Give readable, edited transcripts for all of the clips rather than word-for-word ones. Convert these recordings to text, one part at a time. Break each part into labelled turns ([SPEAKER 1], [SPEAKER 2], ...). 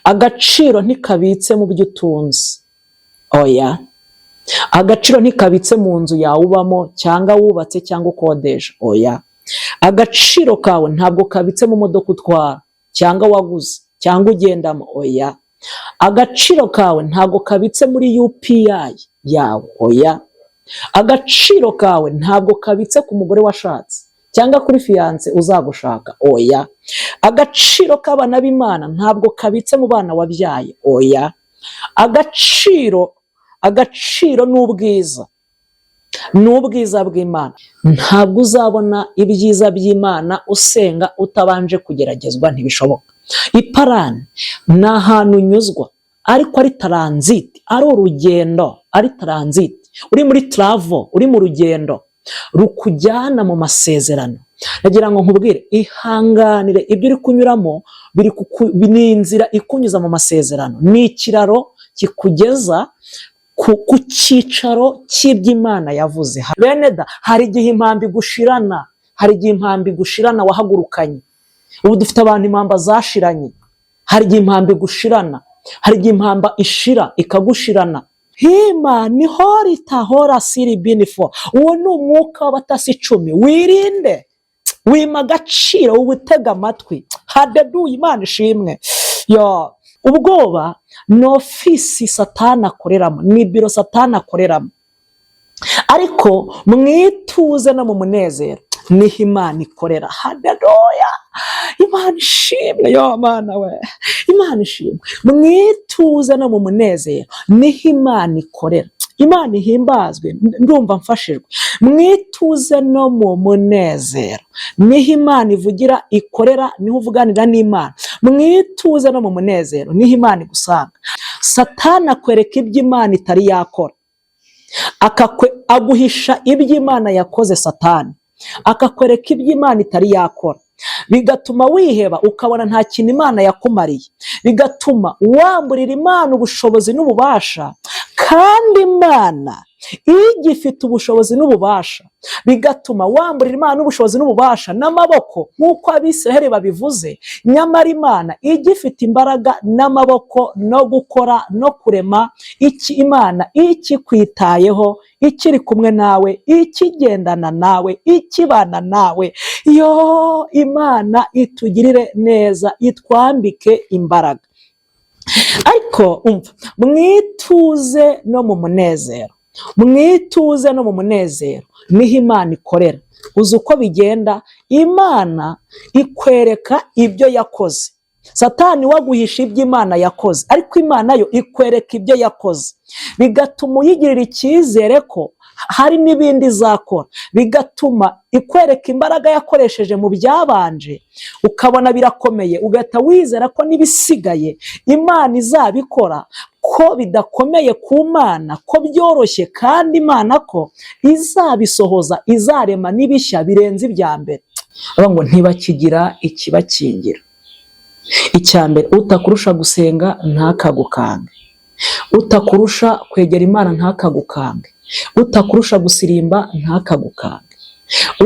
[SPEAKER 1] Agaciro ntikabitse mu byo utunze, oya. Agaciro ntikabitse mu nzu yawe ubamo cyangwa wubatse cyangwa ukodesha, oya. Agaciro kawe ntabwo kabitse mu modoka utwara cyangwa waguze cyangwa ugendamo, oya. Agaciro kawe ntabwo kabitse muri UPI yawe, oya. Agaciro kawe ntabwo kabitse ku mugore washatse cyangwa kuri fiance uzagushaka, oya. Agaciro k'abana b'Imana ntabwo kabitse mu bana wabyaye, oya. Agaciro n'ubwiza bw'Imana. Ntabwo uzabona ibyiza by'Imana usenga utabanje kugeragezwa, ntibishoboka. Iparani ni ahantu unyuzwa ariko ari transit, ari urugendo, ari transit. Uri muri travel, uri mu rugendo rukujyana mu masezerano. Nagira ngo nkubwire, ihanganire ibyo uri kunyuramo, ni inzira ikunyuza mu masezerano, ni ikiraro kikugeza ku cyicaro cy'iby'Imana yavuze. Beneda, hari igihe impambi gushirana, wahagurukanye. Ubu dufite abantu impamba zashiranye. Hari igihe impambi gushirana, hari igihe impamba ishira ikagushirana. Hima ni hora siri binifo. Uwo ni umwuka w'abatasi 10. Wirinde, wima agaciro, ubutega amatwi. Haleluya, Imana ishimwe. Ubwoba ni ofisi Satani akoreramo, ni biro Satani akoreramo. Ariko mwituze no mu munezero niho Imana ikorera. Haleluya, Imana ishimwe. Mana we, Imana ishimwe. Mwituze no mu munezero niho Imana ikorera. Imana ihimbazwe, ndumva mfashijwe. Mwituze no mu munezero niho Imana ivugira, ikorera, niho uvuganira n'Imana. Mwituze no mu munezero niho Imana igusanga. Satani akwereka iby'Imana itari yakora, aguhisha iby'Imana yakoze. Satani akakwereka iby'Imana itari yakora, bigatuma wiheba, ukabona nta kintu Imana yakumariye, bigatuma wamburira Imana ubushobozi n'ububasha. Kandi Imana igifite ubushobozi n'ububasha, bigatuma wamburira Imana ubushobozi n'ububasha n'amaboko, nk'uko Abisiraheli babivuze. Nyamara Imana igifite imbaraga n'amaboko no gukora no kurema. Imana ikikwitayeho, ikiri kumwe nawe, ikigendana nawe, ikibana nawe. Imana itugirire neza, itwambike imbaraga. Ariko umva, mwituze no mu munezero, mwituze no mu munezero niho Imana ikorera. Uzi uko bigenda? Imana ikwereka ibyo yakoze. Satani waguhisha iby'Imana yakoze, ariko Imana yo ikwereka ibyo yakoze, bigatuma uyigirira icyizere ko hari n'ibindi izakora, bigatuma ikwereka imbaraga yakoresheje mu byabanje, ukabona birakomeye, ugahita wizera ko n'ibisigaye Imana izabikora, ko bidakomeye ku Mana, ko byoroshye, kandi Imana ko izabisohoza, izarema n'ibishya birenze ibya mbere. Ngo ntibakigira ikibakingira. Icya mbere, utakurusha gusenga ntakagukange, utakurusha kwegera Imana ntakagukange, utakurusha gusirimba ntakagukange,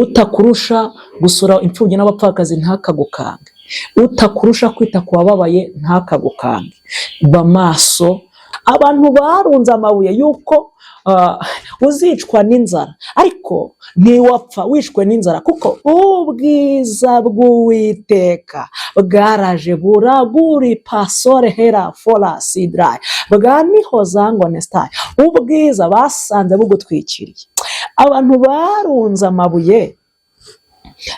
[SPEAKER 1] utakurusha gusura imfubyi n'abapfakazi ntakagukange, utakurusha kwita ku bababaye ntakagukange. Ba maso. Abantu barunze amabuye yuko uzicwa n'inzara, ariko ntiwapfa wishwe n'inzara, kuko ubwiza bw'Uwiteka bwaraje buraguri pasore hera fora sidrai bwaniho zango nestai. Ubwiza basanze bugutwikiriye. Abantu barunze amabuye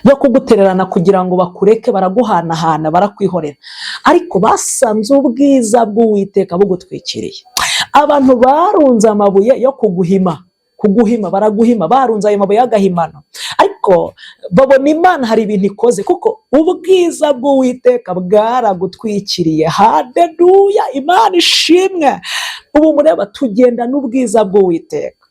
[SPEAKER 1] yo kugutererana kugira ngo bakureke, baraguhanahana, barakwihorera, ariko basanze ubwiza bw'Uwiteka bugutwikiriye. Abantu barunze amabuye yo kuguhima, baraguhima, barunze ayo mabuye y'agahimano, ariko babona Imana hari ibintu ikoze, kuko ubwiza bw'Uwiteka bwaragutwikiriye. Haleluya, Imana ishimwe. Ubu mureba, tugenda n'ubwiza bw'Uwiteka.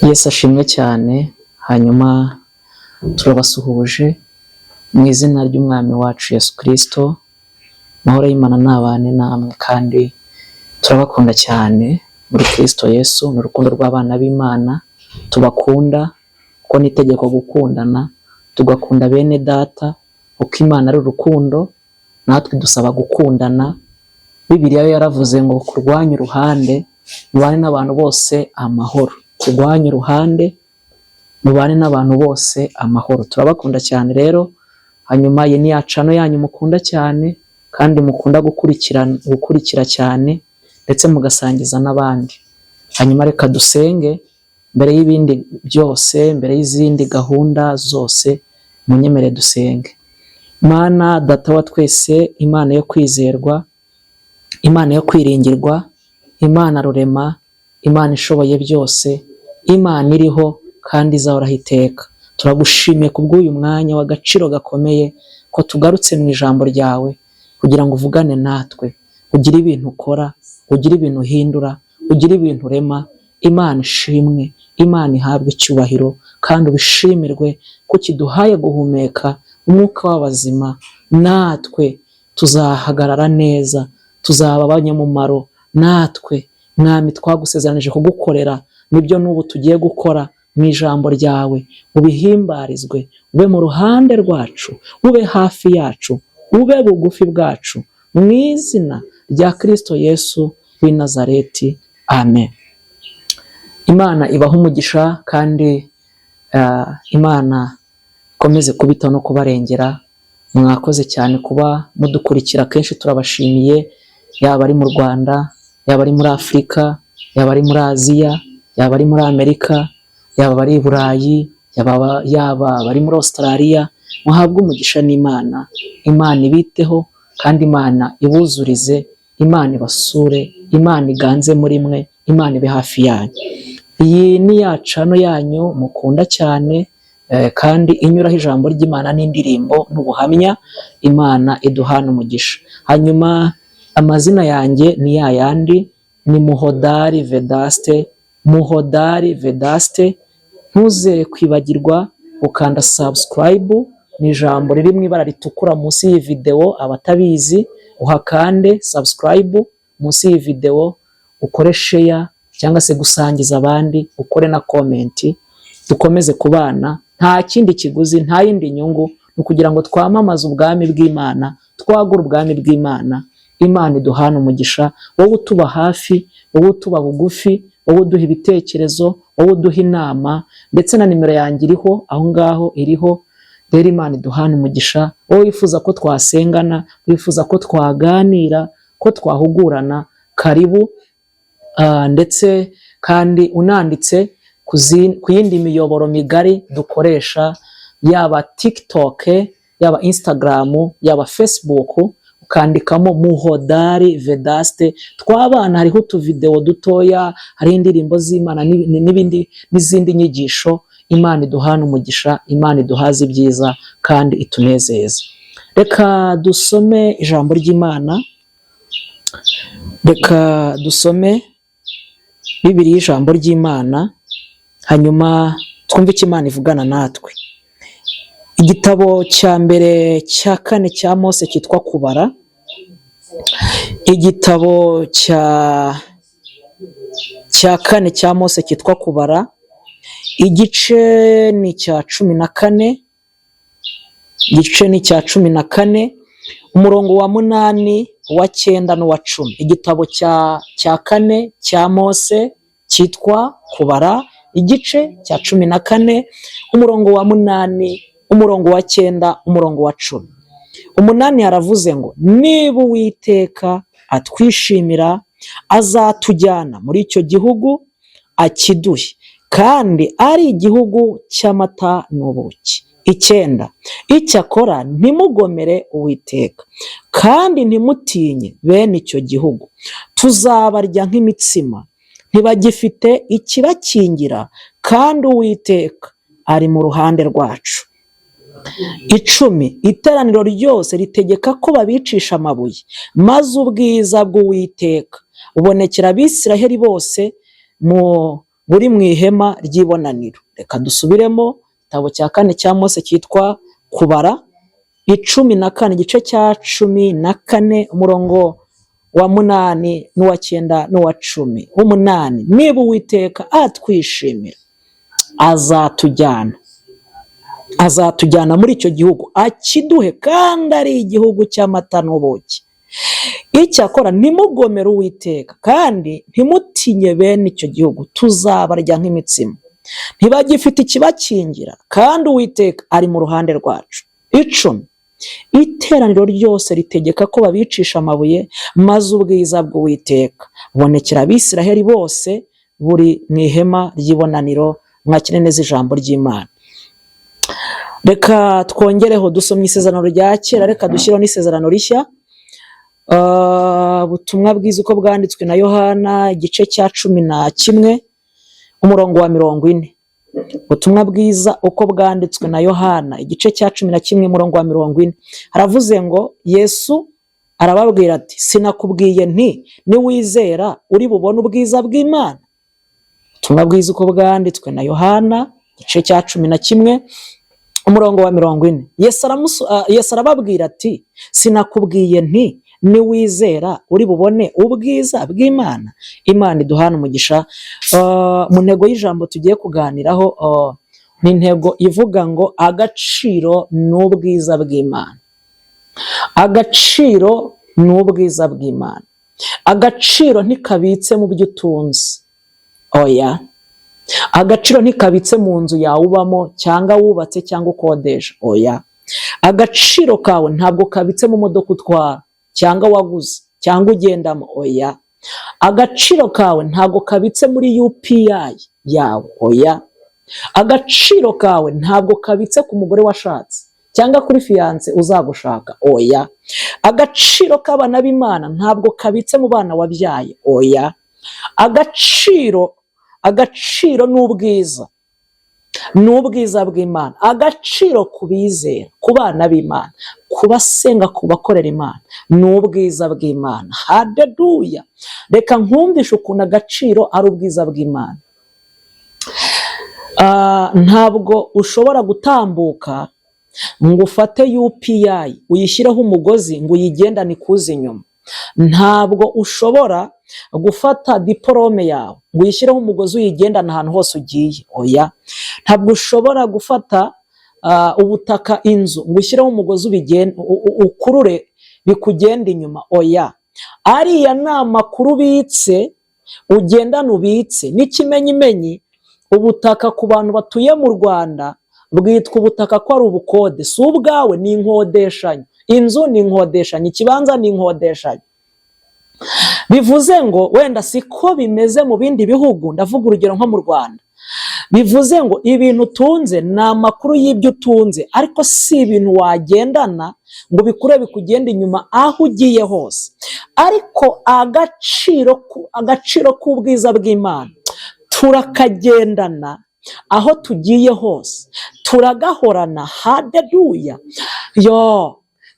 [SPEAKER 1] Yesu ashimwe cyane. Hanyuma turabasuhuje mu izina ry'Umwami wacu Yesu Kristo. Mahoro y'Imana nabane namwe, kandi turabakunda cyane. muri Kristo Yesu, n'urukundo rw'abana b'Imana tubakunda, ko n'itegeko gukundana, tugakunda bene data, uko Imana ari urukundo, natwe dusaba gukundana. Bibiliya yaravuze ngo kurwanya uruhande mubane n'abantu bose amahoro, kurwanya uruhande mubane n'abantu bose amahoro. Turabakunda cyane rero. Hanyuma iyi ni ya channel yanyu mukunda cyane kandi mukunda gukurikira cyane ndetse mugasangiza n'abandi. Hanyuma reka dusenge mbere y'ibindi byose, mbere y'izindi gahunda zose, munyemere dusenge. Mana data wa twese, Imana yo kwizerwa, Imana yo kwiringirwa, Imana rurema, Imana ishoboye byose, Imana iriho kandi izahoraho iteka. Turagushimiye kubw'uyu mwanya w'agaciro gakomeye ko tugarutse mu ijambo ryawe kugira ngo uvugane natwe, ugire ibintu ukora, ugire ibintu uhindura, ugire ibintu urema. Imana ishimwe, Imana ihabwe icyubahiro kandi ubishimirwe ko kiduhaye guhumeka umwuka w'abazima. Natwe tuzahagarara neza, tuzaba abanyamumaro. Natwe Mwami twagusezeranije kugukorera, nibyo n'ubu tugiye gukora mu ijambo ryawe. Ubihimbarizwe, ube mu ruhande rwacu, ube hafi yacu, ube bugufi bwacu, mu izina rya Kristo Yesu w'i Nazareti, amen. Imana ibaha umugisha kandi Imana ikomeze kubitaho no kubarengera. Mwakoze cyane kuba mudukurikira, kenshi turabashimiye, yaba ari mu Rwanda, yaba ari muri Afurika, yaba ari muri Aziya, yaba ari muri Amerika, yaba ari i Burayi, yaba bari muri Australia. Muhabwe umugisha n'Imana. Imana ibiteho kandi Imana ibuzurize, Imana ibasure, Imana iganze muri mwe, Imana ibe hafi yanyu. Iyi ni ya channel yanyu mukunda cyane kandi inyuraho ijambo ry'Imana n'indirimbo n'ubuhamya. Imana iduhana umugisha. Hanyuma amazina yanjye ni yayandi, ni Muhodari Vedaste, Muhodari Vedaste. Ntuze kwibagirwa ukanda subscribe, ni ijambo riri mu ibara ritukura munsi y'iyi video. Abatabizi uhakande subscribe munsi y'iyi video, ukore share cyangwa se gusangiza abandi, ukore na comment. Dukomeze kubana, nta kindi kiguzi, nta yindi nyungu, ni kugira ngo twamamaze ubwami bw'Imana, twagura ubwami bw'Imana. Imana iduhana umugisha, wowe utuba hafi, wowe utuba bugufi, wowe uduha ibitekerezo, wowe uduha inama, ndetse na nimero yanjye iriho aho ngaho iriho. Rero Imana iduhana umugisha. Wowe wifuza ko twasengana, wifuza ko twaganira, ko twahugurana, karibu. Ndetse kandi unanditse ku yindi miyoboro migari dukoresha, yaba TikTok, yaba Instagram, yaba Facebook, ukandikamo Muhodari Vedaste. Twabana hariho utuvideo dutoya, hari indirimbo z'Imana n'izindi nyigisho. Imana iduhana umugisha, Imana iduhaze ibyiza kandi itunezeze. Reka dusome ijambo ry'Imana, reka dusome Bibiliya, ijambo ry'Imana, hanyuma twumve icyo Imana ivugana natwe. Igitabo cya mbere cya kane cya Mose cyitwa Kubara. Igitabo cya kane cya Mose cyitwa Kubara. Igice ni cya 14, igice ni cya 14, umurongo wa 8, wa 9 n'uwa 10. Igitabo cya kane cya Mose cyitwa Kubara, igice cya 14, umurongo wa 8, umurongo wa 9, umurongo wa 10. 8 haravuze ngo niba Uwiteka atwishimira, azatujyana muri icyo gihugu akiduhe, kandi ari igihugu cy'amata n'ubuki. 9, icyakora ntimugomere Uwiteka kandi ntimutinye bene icyo gihugu, tuzabarya nk'imitsima, ntibagifite ikibakingira, kandi Uwiteka ari mu ruhande rwacu. 10, iteraniro ryose ritegeka ko babicisha amabuye, maze ubwiza bw'Uwiteka bubonekera Abisiraheli bose buri mu ihema ry'ibonaniro. Reka dusubiremo igitabo cya kane cya Mose cyitwa Kubara, 14, igice cya 14, umurongo wa munani n'uwa cyenda n'uwa cumi. Umunani, niba Uwiteka atwishimira azatujyana muri icyo gihugu akiduhe, kandi ari igihugu cy'amata n'ubuki. Icyakora ntimugomere Uwiteka kandi ntimutinye bene icyo gihugu, tuzabarya nk'imitsima. Ntibagifite ikibakingira, kandi Uwiteka ari mu ruhande rwacu. Icumi, iteraniro ryose ritegeka ko babicisha amabuye, maze ubwiza bw'Uwiteka bubonekera Abisiraheli bose buri mu ihema ry'ibonaniro. Mwakire neza ijambo ry'Imana. Reka twongereho dusomye isezerano rya kera, reka dushyireho n'isezerano rishya. Ubutumwa bwiza uko bwanditswe na Yohana, igice cya 11 umurongo wa 40. Ubutumwa bwiza uko bwanditswe na Yohana, igice cya 11 umurongo wa 40. Haravuze ngo Yesu arababwira ati, sinakubwiye nti niwizera uri bubone ubwiza bw'Imana? Ubutumwa bwiza uko bwanditswe na Yohana, igice cya 11 umurongo wa 40. Yesu arababwira ati, sinakubwiye nti niwizera uri bubone ubwiza bw'Imana? Imana iduhana umugisha. Mu ntego y'ijambo tugiye kuganiraho ni intego ivuga ngo agaciro n'ubwiza bw'Imana. Agaciro n'ubwiza bw'Imana. Agaciro ntikabitse mu byo utunze, oya. Agaciro ntikabitse mu nzu yawe ubamo cyangwa wubatse cyangwa ukodesha, oya. Agaciro kawe ntabwo kabitse mu modoka utwara cyangwa waguze cyangwa ugendamo, oya. Agaciro kawe ntabwo kabitse muri UPI yawe, oya. Agaciro kawe ntabwo kabitse ku mugore washatse cyangwa kuri fiance uzagushaka, oya. Agaciro k'abana b'Imana ntabwo kabitse mu bana wabyaye, oya. Agaciro n'ubwiza bw'Imana. Agaciro ku bizera, ku bana b'Imana, ku basenga, ku bakorera Imana, n'ubwiza bw'Imana. Haleluya! Reka nkumvishe ukuntu agaciro ari ubwiza bw'Imana. Ntabwo ushobora gutambuka ngo ufate UPI uyishyireho umugozi ngo uyigendane ikuze inyuma. Ntabwo ushobora gufata diporome yawe ngo uyishyireho umugozi uyigendane ahantu hose ugiye, oya. Ntabwo ushobora gufata ubutaka, inzu, ngo ushyireho umugozi ukurure bikugenda inyuma, oya. Ariya ni amakuru ubitse, ugendana ubitse. N'ikimenyimenyi, ubutaka ku bantu batuye mu Rwanda bwitwa ubutaka ko ari ubukode, si ubwawe, ni inkodeshanyo. Inzu ni inkodeshanyo, ikibanza ni inkodeshanyo. Bivuze ngo wenda siko bimeze mu bindi bihugu, ndavuga urugero nko mu Rwanda. Bivuze ngo ibintu utunze ni amakuru y'ibyo utunze, ariko si ibintu wagendana ngo bikure bikugenda inyuma aho ugiye hose. Ariko agaciro k'ubwiza bw'Imana turakagendana aho tugiye hose, turagahorana. Haleluya!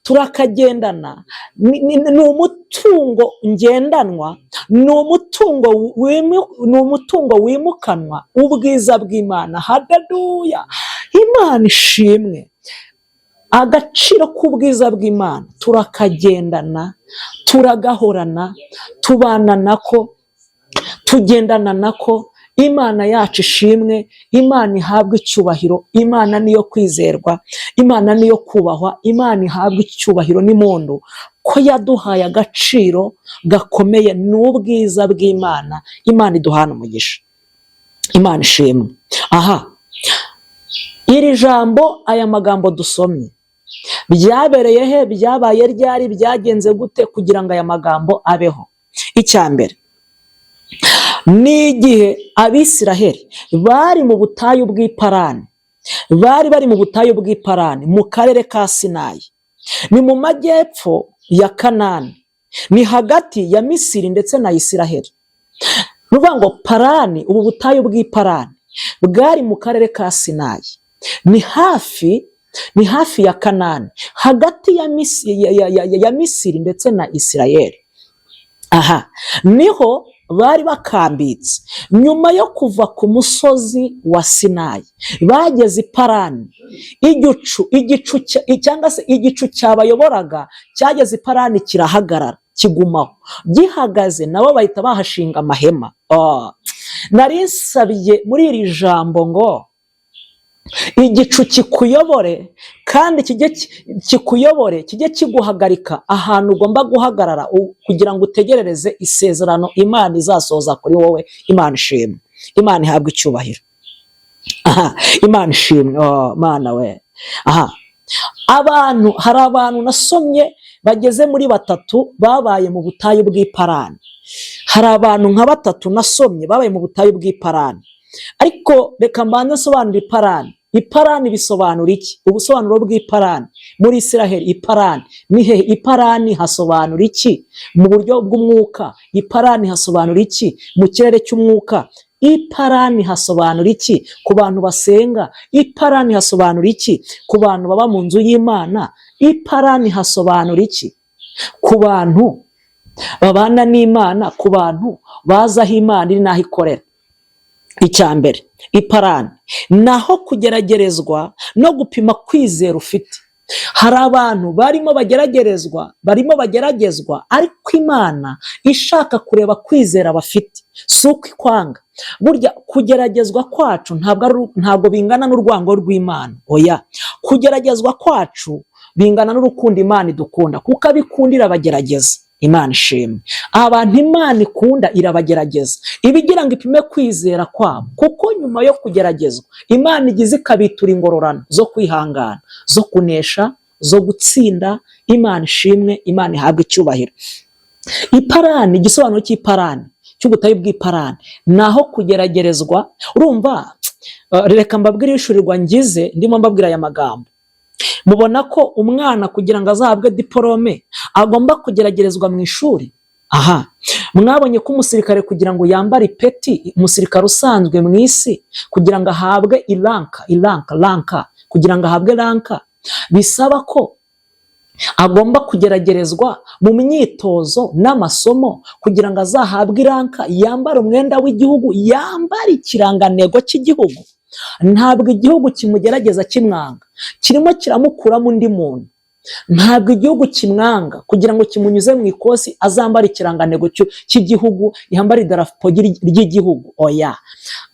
[SPEAKER 1] Turakagendana. Ni umutungo ngendanwa, ni umutungo wimukanwa, ubwiza bw'Imana. Haleluya! Imana ishimwe. Agaciro k'ubwiza bw'Imana turakagendana, turagahorana, tubana nako, tugendana nako. Imana yacu ishimwe. Imana ihabwa icyubahiro. Imana niyo kwizerwa. Imana niyo kubahwa. Imana ihabwa icyubahiro n'impundu ko yaduhaye agaciro gakomeye n'ubwiza bw'Imana. Imana iduhana umugisha. Imana ishimwe. Aha, iri jambo, aya magambo dusomye byabereye he? Byabaye ryari? Byagenze gute kugira ngo aya magambo abeho? Icya mbere, ni igihe Abisiraheli bari mu butayu bw'Iparani. Bari mu butayu bw'Iparani mu karere ka Sinayi. Ni mu majyepfo ya Kanani. Ni hagati ya Misiri ndetse na Isiraheli. Nuvuga ngo Parani, ubu butayu bw'Iparani bwari mu karere ka Sinayi. Ni hafi ya Kanani, hagati ya Misiri ndetse na Isiraheli. Aha, niho bari bakambitse. Nyuma yo kuva ku musozi wa Sinayi, bageze i Parani. Igicu cyangwa se igicu cyabayoboraga cyageze i Parani kirahagarara. kigumaho, gihagaze nabo bahita bahashinga amahema. Nari nsabiye muri iri jambo ngo igicu kikuyobore kandi kijye kiguhagarika ahantu ugomba guhagarara kugira ngo utegerereze isezerano Imana izasohoza kuri wowe. Imana ishimwe, Imana ihabwa icyubahiro. Imana ishimwe. Mana we. Hari abantu nasomye bageze muri 3 babaye mu butayu bw'iparani. Hari abantu nka 3 nasomye babaye mu butayu bw'iparani. Ariko reka mbanze nsobanura iparani. Iparani bisobanura iki? Ubusobanuro bw'iparani muri Isiraheli. Iparani ni hehe? Iparani hasobanura iki mu buryo bw'umwuka? Iparani hasobanura iki mu kirere cy'umwuka? Iparani hasobanura iki ku bantu basenga? Iparani hasobanura iki ku bantu baba mu nzu y'Imana? Iparani hasobanura iki ku bantu babana n'Imana, ku bantu baza aho Imana iri n'aho ikorera? Icyambere, iparani naho kugeragerezwa no gupima kwizera ufite. Hari abantu barimo bageragezwa ariko Imana ishaka kureba kwizera bafite, si uko ikwanga. Burya kugeragezwa kwacu ntabwo bingana n'urwango rw'Imana. Oya, kugeragezwa kwacu bingana n'urukundo Imana idukunda, kuko abikundira abagerageza. Imana ishimwe. Abantu Imana ikunda irabagerageza ibigira ngo ipime kwizera kwabo, kuko nyuma yo kugeragezwa Imana igize ikabitura ingororano zo kwihangana, zo kunesha, zo gutsinda. Imana ishimwe, Imana ihabwa icyubahiro. Iparani, igisobanuro cy'iparani, cy'ubutayu bw'iparani, naho kugeragerezwa. Urumva, reka mbabwire ishurirwa ngize ndimo mbabwira aya magambo. Mubona ko umwana kugira ngo azahabwe diplome agomba kugeragerezwa mu ishuri. Mwabonye ko umusirikare kugira ngo yambare ipeti, umusirikare usanzwe mu isi, kugira ngo ahabwe ranka, kugira ngo ahabwe ranka, bisaba ko agomba kugeragerezwa mu myitozo n'amasomo kugira ngo azahabwe ranka, yambare umwenda w'igihugu, yambare ikirangantego cy'igihugu. Ntabwo igihugu kimugerageza kimwanga, kirimo kiramukuramo undi muntu. Ntabwo igihugu kimwanga kugira ngo kimunyuze mu ikosi azambara ikirangantego cy'igihugu, yambara idarapo ry'igihugu. Oya,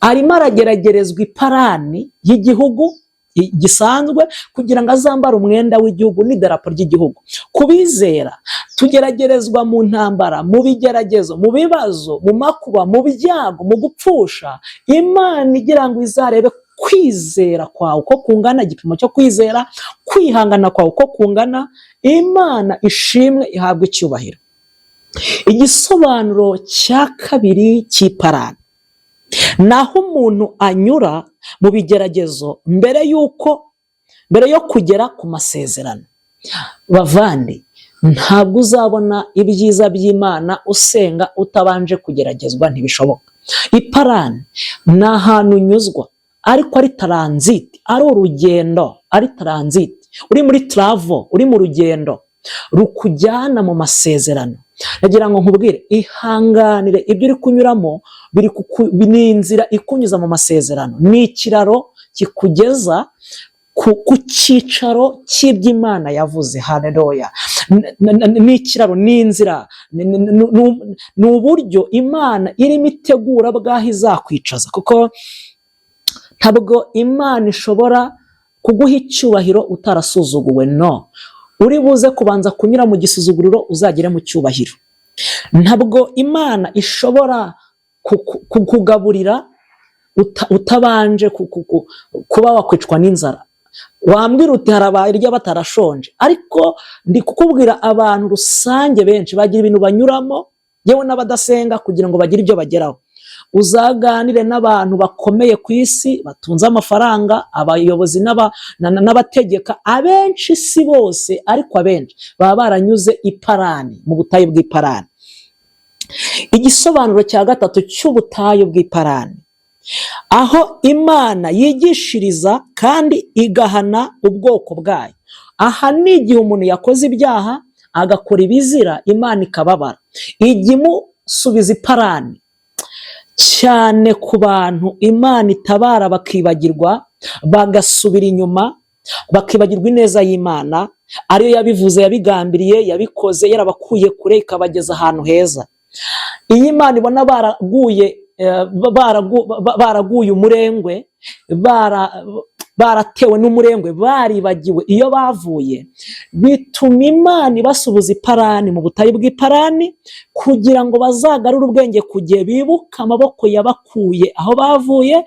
[SPEAKER 1] arimo arageragerezwa iparani y'igihugu gisanzwe kugira ngo azambare umwenda w'igihugu n'idarapo ry'igihugu. Kubizera tugeragerezwa mu ntambara, mu bigeragezo, mu bibazo, mu makuba, mu byago, mu gupfusha. Imana igira ngo izarebe kwizera kwawe uko kungana, igipimo cyo kwizera, kwihangana kwawe uko kungana. Imana ishimwe, ihabwa icyubahiro. Igisobanuro cya kabiri cy'iparani, naho umuntu anyura mu bigeragezo mbere yo kugera ku masezerano. Bavandi, ntabwo uzabona ibyiza by'Imana usenga utabanje kugeragezwa, ntibishoboka. Iparani ni ahantu unyuzwa, ariko ari taranziti, ari urugendo, ari taranziti. Uri muri travel, uri mu rugendo rukujyana mu masezerano. Nagira ngo nkubwire, ihanganire ibyo uri kunyuramo, ni inzira ikunyuza mu masezerano. Ni ikiraro kikugeza ku cyicaro cy'iby'Imana yavuze. Haleluya. Ni ikiraro, ni inzira, ni uburyo Imana irimo itegura bwaho izakwicaza, kuko ntabwo Imana ishobora kuguha icyubahiro utarasuzuguwe. No, uri buze kubanza kunyura mu gisuzuguriro uzagere mu cyubahiro. Ntabwo Imana ishobora kukugaburira utabanje kuba wakwicwa n'inzara. Wambwira uti harabaye irya batarashonje, ariko ndi kukubwira abantu rusange benshi bagira ibintu banyuramo, yewe n'abadasenga, kugira ngo bagire ibyo bageraho. Uzaganire n'abantu bakomeye ku isi, batunze amafaranga, abayobozi n'abategeka. Abenshi, si bose, ariko abenshi baba baranyuze iparani, mu butayu bw'iparani. Igisobanuro cya gatatu cy'ubutayu bw'iparani, aho Imana yigishiriza kandi igahana ubwoko bwayo. Aha ni igihe umuntu yakoze ibyaha agakora ibizira, Imana ikababara, ijya imusubiza iparani. Cyane ku bantu Imana itabara bakibagirwa, bagasubira inyuma, bakibagirwa ineza y'Imana, ariyo yabivuze, yabigambiriye, yabikoze, yarabakuye kure ikabageza ahantu heza. Iyo Imana ibona baraguye umurengwe, baratewe n'umurengwe, baribagiwe iyo bavuye, bituma Imana ibasubiza iparani, mu butayu bw'iparani, kugira ngo bazagarure ubwenge ku gihe, bibuke amaboko yabakuye aho bavuye,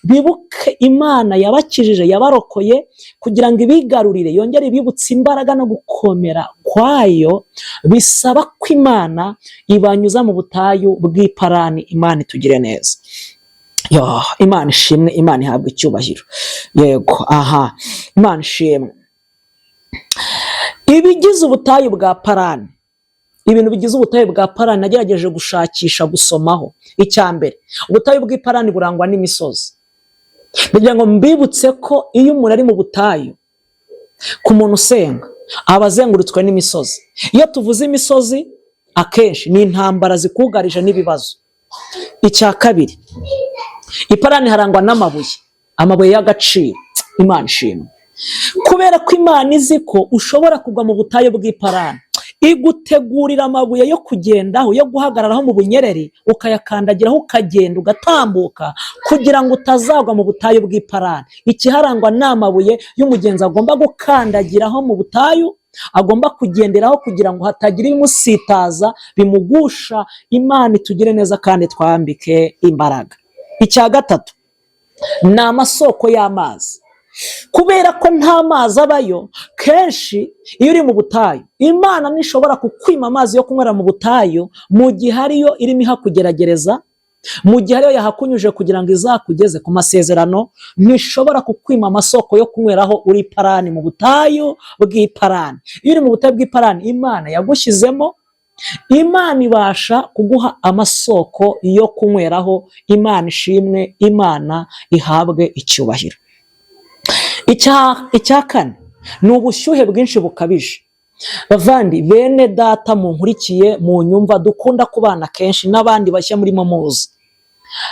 [SPEAKER 1] bibuke Imana yabakijije, yabarokoye, kugira ngo ibigarurire, yongere ibibutse imbaraga no gukomera kwayo. Bisaba ko Imana ibanyuza mu butayu bw'iparani. Imana itugire neza. Imana ishimwe, Imana ihabwa icyubahiro. Yego, Imana ishimwe. Ibigize ubutayu bwa Parani, ibintu bigize ubutayu bwa Parani nagerageje gushakisha, gusomaho. Icyambere, ubutayu bw'iparani burangwa n'imisozi. Kugira ngo mbibutse ko iyo umuntu ari mu butayu, ku muntu usenga, aba azengurutswe n'imisozi. Iyo tuvuze imisozi, akenshi ni intambara zikugarije n'ibibazo. Icya kabiri, iparani harangwa n'amabuye, amabuye y'agaciro. Imana ishimwe. Kubera ko Imana izi ko ushobora kugwa mu butayu bw'iparani, igutegurira amabuye yo kugendaho, yo guhagararaho mu bunyereri, ukayakandagiraho, ukagenda, ugatambuka, kugira ngo utazagwa mu butayu bw'iparani. Ikiharangwa n'amabuye y'umugenzi agomba gukandagiraho mu butayu, agomba kugenderaho, kugira ngo hatagira ibimusitaza bimugusha. Imana itugire neza kandi twambike imbaraga. Icya gatatu, ni amasoko y'amazi. Kubera ko nta mazi abayo, kenshi iyo uri mu butayu, Imana ntishobora kukwima amazi yo kunywera mu butayu, mu gihe ariyo irimo ihakugeragereza, mu gihe ariyo yahakunyuje kugira ngo izakugeze ku masezerano. Ntishobora kukwima amasoko yo kunyweraho uri Parani, mu butayu bw'iparani. Iyo uri mu butayu bw'iparani, Imana yagushyizemo, Imana ibasha kuguha amasoko yo kunyweraho. Imana ishimwe, Imana ihabwe icyubahiro. Icya kane, ni ubushyuhe bwinshi bukabije. Bavandi, bene data munkurikiye, mu nyumva, dukunda kubana kenshi n'abandi bashya murimo muzi,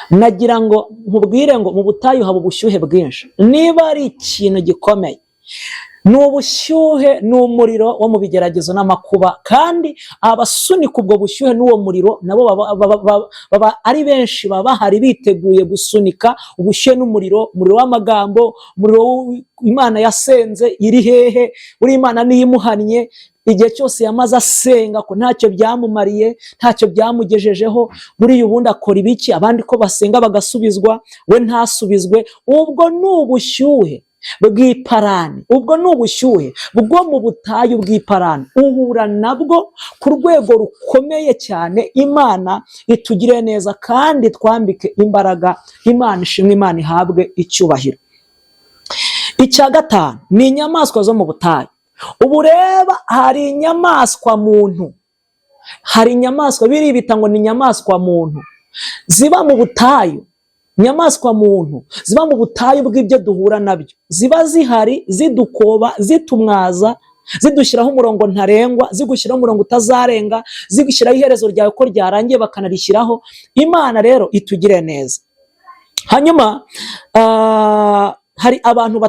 [SPEAKER 1] nagira ngo nkubwire ngo mu butayu haba ubushyuhe bwinshi. Niba ari ikintu gikomeye, ni ubushyuhe, ni umuriro wo mu bigeragezo n'amakuba, kandi abasunika ubwo bushyuhe n'uwo muriro nabo baba ari benshi, baba bahari biteguye gusunika ubushyuhe n'umuriro, umuriro w'amagambo, umuriro Imana yasenze iri hehe, uri Imana niyo imuhannye. Igihe cyose yamaze asenga ko ntacyo byamumariye, ntacyo byamugejejeho, buriya ubundi akora ibiki? Abandi ko basenga bagasubizwa, we ntasubizwe. Ubwo ni ubushyuhe bw'iparani, ubwo ni ubushyuhe bwo mu butayu bw'iparani. Uhura nabwo ku rwego rukomeye cyane. Imana itugire neza kandi twambike imbaraga. Imana ishimwe, Imana ihabwe icyubahiro. Icya gatanu, ni inyamaswa zo mu butayu. Ubu reba, hari inyamaswa muntu, hari inyamaswa biribita ngo ni inyamaswa muntu ziba mu butayu. Inyamaswa muntu ziba mu butayu bw'ibyo duhura nabyo, ziba zihari, zidukoba, zitumwaza, zidushyiraho umurongo ntarengwa, zigushyiraho umurongo utazarenga, zigushyiraho iherezo ryawe ko ryarangiye bakanarishyiraho. Imana rero itugire neza. Hanyuma hari abantu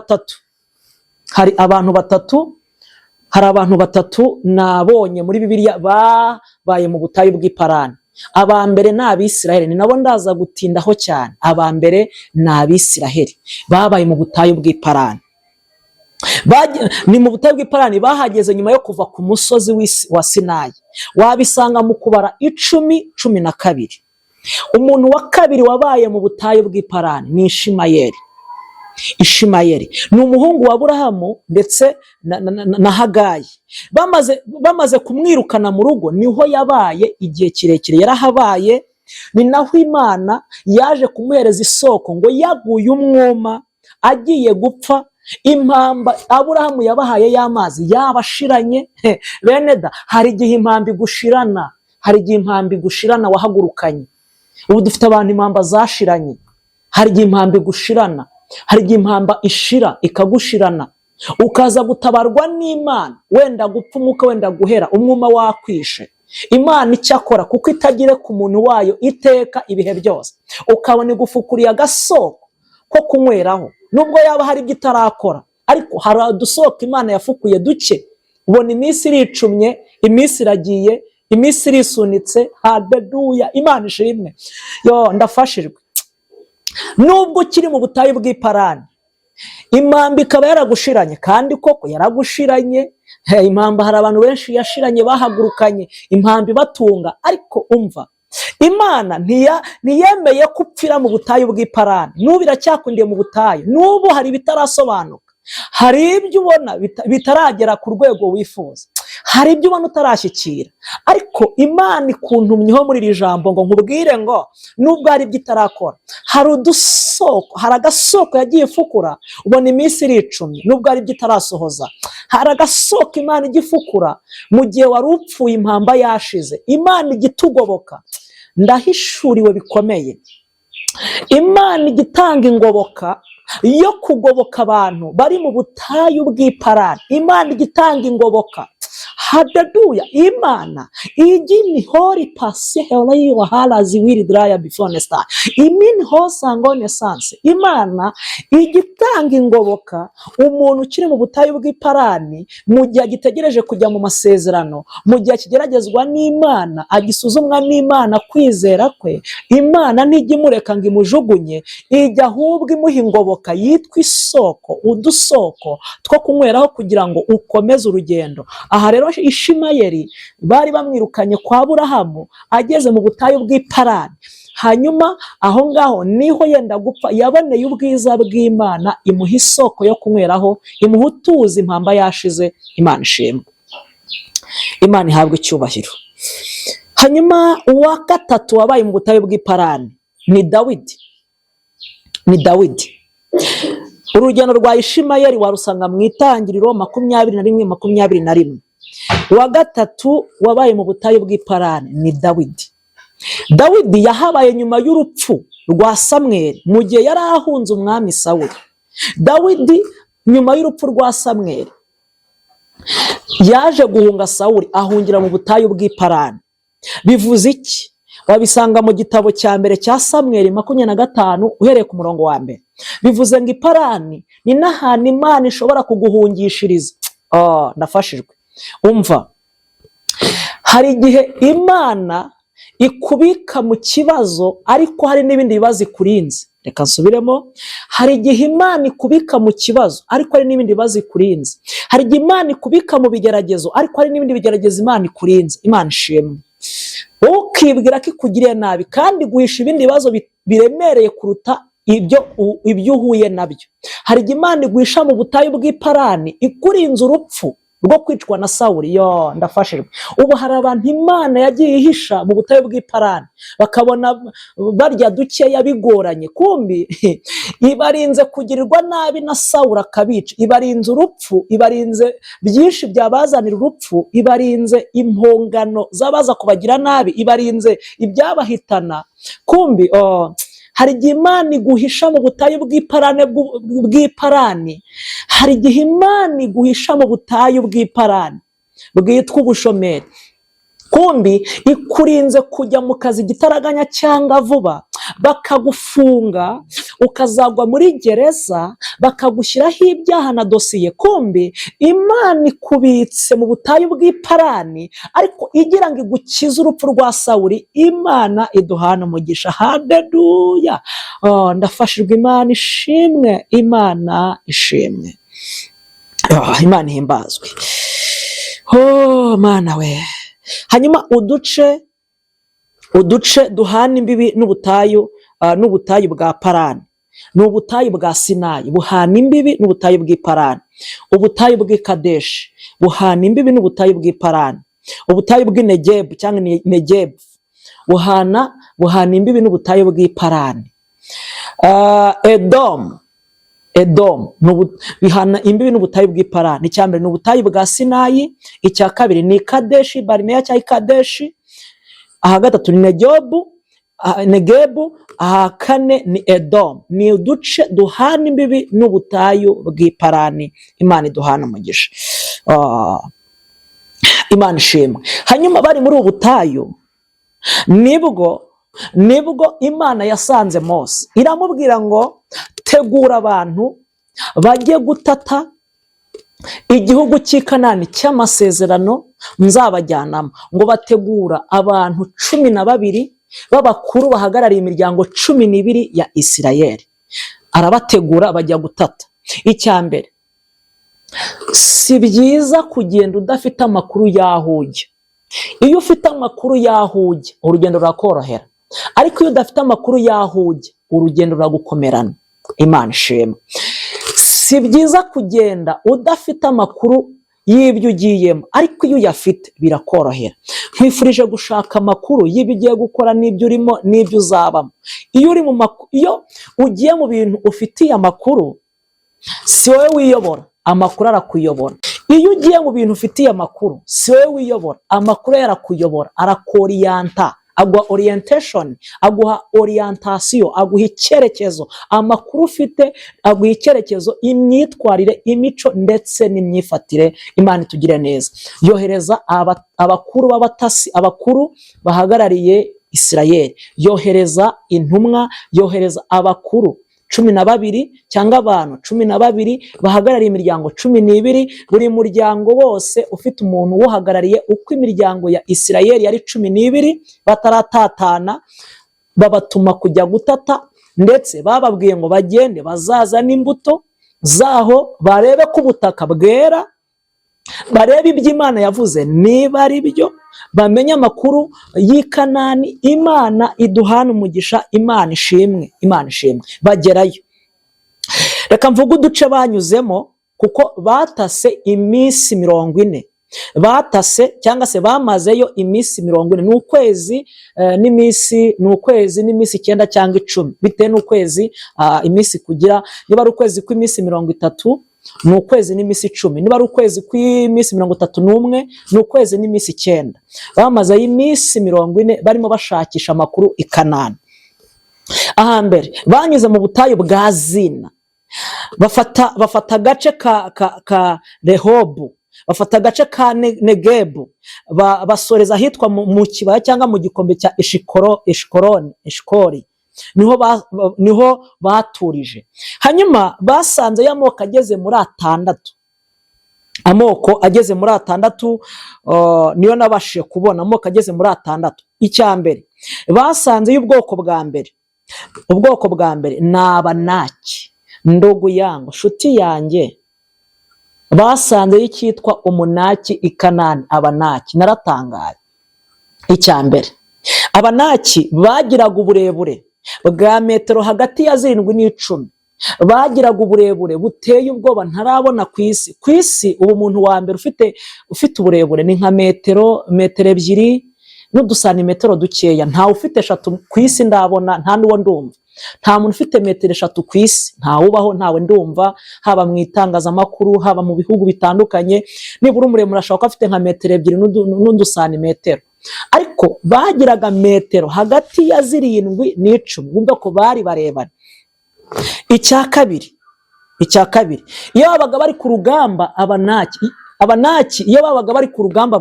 [SPEAKER 1] batatu nabonye muri Bibiliya babaye mu butayu bw'iparani. Aba mbere ni Abisiraheli, ni nabo ndaza gutindaho cyane. Aba mbere ni Abisiraheli babaye mu butayu bw'iparani. Ni mu butayu bw'iparani bahageze nyuma yo kuva ku musozi wa Sinayi. Wabisanga mu Kubara 10:12. Umuntu wa kabiri wabaye mu butayu bw'iparani ni Ishimayeli ni umuhungu wa Aburahamu ndetse na Hagayi. Bamaze kumwirukana mu rugo, niho yabaye igihe kirekire, yarahabaye. Ni naho Imana yaje kumuhereza isoko, ngo yaguye umwuma agiye gupfa, impamba Aburahamu yabahaye y'amazi yabashiranye. Bene da, hari igihe impamba igushirana, hari igihe impamba igushirana wahagurukanye. Ubu dufite abantu impamba zashiranye. Hari igihe impamba igushirana, hari igihe impamba ishira ikagushirana, ukaza gutabarwa n'Imana, wenda gupfa umwuka, wenda guhera, umwuma wakwishe. Imana icyakora kuko itagire ku muntu wayo iteka ibihe byose, ukabona igufukuriye agasoko ko kunyweraho, nubwo yaba hari ibyo itarakora, ariko hari udusoko Imana yafukuye duke. Ubona iminsi iricumye, iminsi iragiye, iminsi irisunitse. Haleluya, Imana ishimwe. Ndafashijwe. Nubwo ukiri mu butayu bw'iparani, impamba ikaba yaragushiranye, kandi koko yaragushiranye. Impamba hari abantu benshi yashiranye bahagurukanye impamba ibatunga, ariko umva, Imana ntiyemeye ko upfira mu butayu bw'iparani. N'ubu iracyakundiye mu butayu, n'ubu hari ibitarasobanuka, hari ibyo ubona bitaragera ku rwego wifuza, hari ibyo ubona utarashyikira, ariko Imana ikuntumyeho muri iri jambo ngo nkubwire ngo nubwo hari ibyo itarakora, hari udusoko, hari agasoko yagiye ifukura. Ubona iminsi iricumye, nubwo hari ibyo itarasohoza, hari agasoko Imana igifukura mu gihe wari upfuye impamba yashize. Imana igitugoboka. Ndahishuriwe bikomeye, Imana igitanga ingoboka yo kugoboka abantu bari mu butayu bw'iparani. Imana igitanga ingoboka. Haleluya. Imana igini hori pasi heli wahalazi wiri draya before nesta imini hosangone sanse. Imana igitanga ingoboka umuntu ukiri mu butayu bw'iparani mu gihe agitegereje kujya mu masezerano, mu gihe akigeragezwa n'Imana, agisuzumwa n'Imana kwizera kwe. Imana ntijya imureka ngo imujugunye, ijya ahubwo imuha ingoboka yitwa isoko, udusoko two kunyweraho kugira ngo ukomeze urugendo. Aha rero Ishimayeli bari bamwirukanye kwa Aburahamu ageze mu butayu bw'iparani. Hanyuma aho ngaho niho yenda gupfa, yaboneye ubwiza bw'Imana, imuha isoko yo kunyweraho, imuha utuzi impamba yashize. Imana ishimwe. Imana ihabwa icyubahiro. Hanyuma uwa gatatu wabaye mu butayu bw'iparani ni Dawidi. Urugendo rwa Ishimayeli warusanga mu Itangiriro 21:21. Uwa gatatu wabaye mu butayu bw'iparani ni Dawidi. Dawidi yahabaye nyuma y'urupfu rwa Samweli, mu gihe yari ahunze umwami Sawuli. Dawidi nyuma y'urupfu rwa Samweli yaje guhunga Sawuli, ahungira mu butayu bw'iparani. Bivuze iki? Wabisanga mu gitabo cya mbere cya Samweli 25 uhereye ku murongo wa mbere. Bivuze ngo iparani ni n'ahantu Imana ishobora kuguhungishiriza. Ndafashijwe. Umva, hari igihe Imana ikubika mu kibazo, ariko hari n'ibindi bibazo ikurinze. Reka nsubiremo. Hari igihe Imana ikubika mu kibazo, ariko hari n'ibindi bibazo ikurinze. Hari igihe Imana ikubika mu bigeragezo, ariko hari n'ibindi bigeragezo Imana ikurinze. Imana ishimwe. Ukibwira ko ikugiriye nabi kandi guhisha ibindi bibazo biremereye kuruta ibyo uhuye nabyo. Hari igihe Imana iguhisha mu butayu bw'iparani ikurinze urupfu rwo kwicwa na Sawuli. Ndafashijwe. Ubu hari abantu Imana yagiye ihisha mu butayu bw'iparani, bakabona barya dukeya bigoranye, kumbi ibarinze kugirirwa nabi na Sawuli akabica. Ibarinze urupfu, ibarinze byinshi byabazanira urupfu, ibarinze impongano zabaza kubagira nabi, ibarinze ibyabahitana. Kumbi hari igihe Imana iguhisha mu butayu bw'iparani. Hari igihe Imana iguhisha mu butayu bw'iparani bwitwa ubushomeri. Kumbi ikurinze kujya mu kazi gitaraganya cyangwa vuba, bakagufunga ukazagwa muri gereza, bakagushyiraho ibyaha na dosiye. Kumbi Imana ikubitse mu butayu bw'iparani, ariko igira ngo igukize urupfu rwa Sawuli. Imana iduhana umugisha. Haleluya. Ndafashijwe. Imana ishimwe. Imana ishimwe. Imana ihimbazwe. Mana we. Hanyuma uduce duhana imbibi n'ubutayu bwa Parani ni ubutayu bwa Sinayi, buhana imbibi n'ubutayu bw'iparani. Ubutayu bw'i Kadeshi buhana imbibi n'ubutayu bw'iparani. Ubutayu bw'i Negebu cyangwa Negebu buhana imbibi n'ubutayu bw'iparani. Edomu bihana imbibi n'ubutayu bw'iparani. Icya mbere ni ubutayu bwa Sinayi, icya kabiri ni Kadeshi Barineya cyangwa Kadeshi, aha gatatu ni Negebu, aha kane ni Edomu. Ni uduce duhana imbibi n'ubutayu bw'iparani. Imana iduhana umugisha. Imana ishimwe. Hanyuma bari muri ubu butayu nibwo Imana yasanze Mose, iramubwira ngo tegura abantu bajye gutata igihugu cy'i Kanani cy'amasezerano nzabajyanamo, ngo bategura abantu 12 b'abakuru bahagarariye imiryango 12 ya Isirayeli. Arabategura bajya gutata. Icya mbere, si byiza kugenda udafite amakuru y'aho ujya. Iyo ufite amakuru y'aho ujya, urugendo rurakorohera, ariko iyo udafite amakuru y'aho ujya, urugendo ruragukomerana. Imana ishimwe. Si byiza kugenda udafite amakuru y'ibyo ugiyemo, ariko iyo uyafite birakorohera. Nkwifurije gushaka amakuru y'ibyo ugiye gukora, n'ibyo urimo, n'ibyo uzabamo. Iyo ugiye mu bintu ufitiye amakuru, si wowe wiyobora, amakuru arakuyobora. Iyo ugiye mu bintu ufitiye amakuru, si wowe wiyobora, amakuru arakuyobora, arakoriyanta, aguha orientation, aguha orientation, aguha icyerekezo. Amakuru ufite aguha icyerekezo, imyitwarire, imico ndetse n'imyifatire. Imana itugire neza. Yohereza abakuru b'abatasi, abakuru bahagarariye Isirayeli, yohereza intumwa, yohereza abakuru 12 cyangwa abantu 12 bahagarariye imiryango 12. Buri muryango wose ufite umuntu uhagarariye. Uko imiryango ya Isirayeli yari 12 bataratatana, babatuma kujya gutata, ndetse bababwiye ngo bagende bazaza n'imbuto zaho, barebe ko ubutaka bwera, barebe ibyo Imana yavuze niba ari byo, bamenye amakuru y'i Kanani. Imana iduhana umugisha, Imana ishimwe, Imana ishimwe. Bagerayo, reka mvuge uduce banyuzemo, kuko batase iminsi 40. Batase cyangwa se bamazeyo iminsi 40, ni ukwezi n'iminsi 9 cyangwa 10, bitewe n'ukwezi iminsi kugira. Niba ari ukwezi kw'iminsi 30, ni ukwezi n'iminsi 10. Niba ari ukwezi kw'iminsi 31, ni ukwezi n'iminsi 9. Bamaze iminsi 40 barimo bashakisha amakuru i Kanani. Ahambere banyuze mu butayu bwa Zina, bafata agace ka Rehobu, bafata agace ka Negebu, basoreza ahitwa mu kibaya cyangwa mu gikombe cya Eshikori. Niho baturije. Hanyuma basanze y'amoko ageze muri 6. Amoko ageze muri 6, niyo nabashije kubona. Amoko ageze muri 6. Icya mbere basanze y'ubwoko bwa mbere, ubwoko bwa mbere ni Abanaki. Ndogo yangu, shuti yanjye, basanze y'icyitwa Umunaki i Kanani. Abanaki, naratangaye. Icya mbere, Abanaki bagiraga uburebure bwa metero hagati ya 7 n'10. Bagiraga uburebure buteye ubwoba ntarabona ku isi. Ku isi ubu umuntu wa mbere ufite uburebure ni nka metero 2 n'udusantimetero dukeya. Ntawe ufite 3 ku isi ndabona, nta n'uwo ndumva. Nta muntu ufite metero 3 ku isi, ntawe ubaho, ntawe ndumva, haba mu itangazamakuru, haba mu bihugu bitandukanye. Nibura umuremure ashobora kuba afite nka metero 2 n'udusantimetero. Ariko bagiraga metero hagati ya 7 n'10. Bumva ko bari barebana. Icya kabiri, iyo babaga bari ku rugamba, Abanaki iyo babaga bari ku rugamba,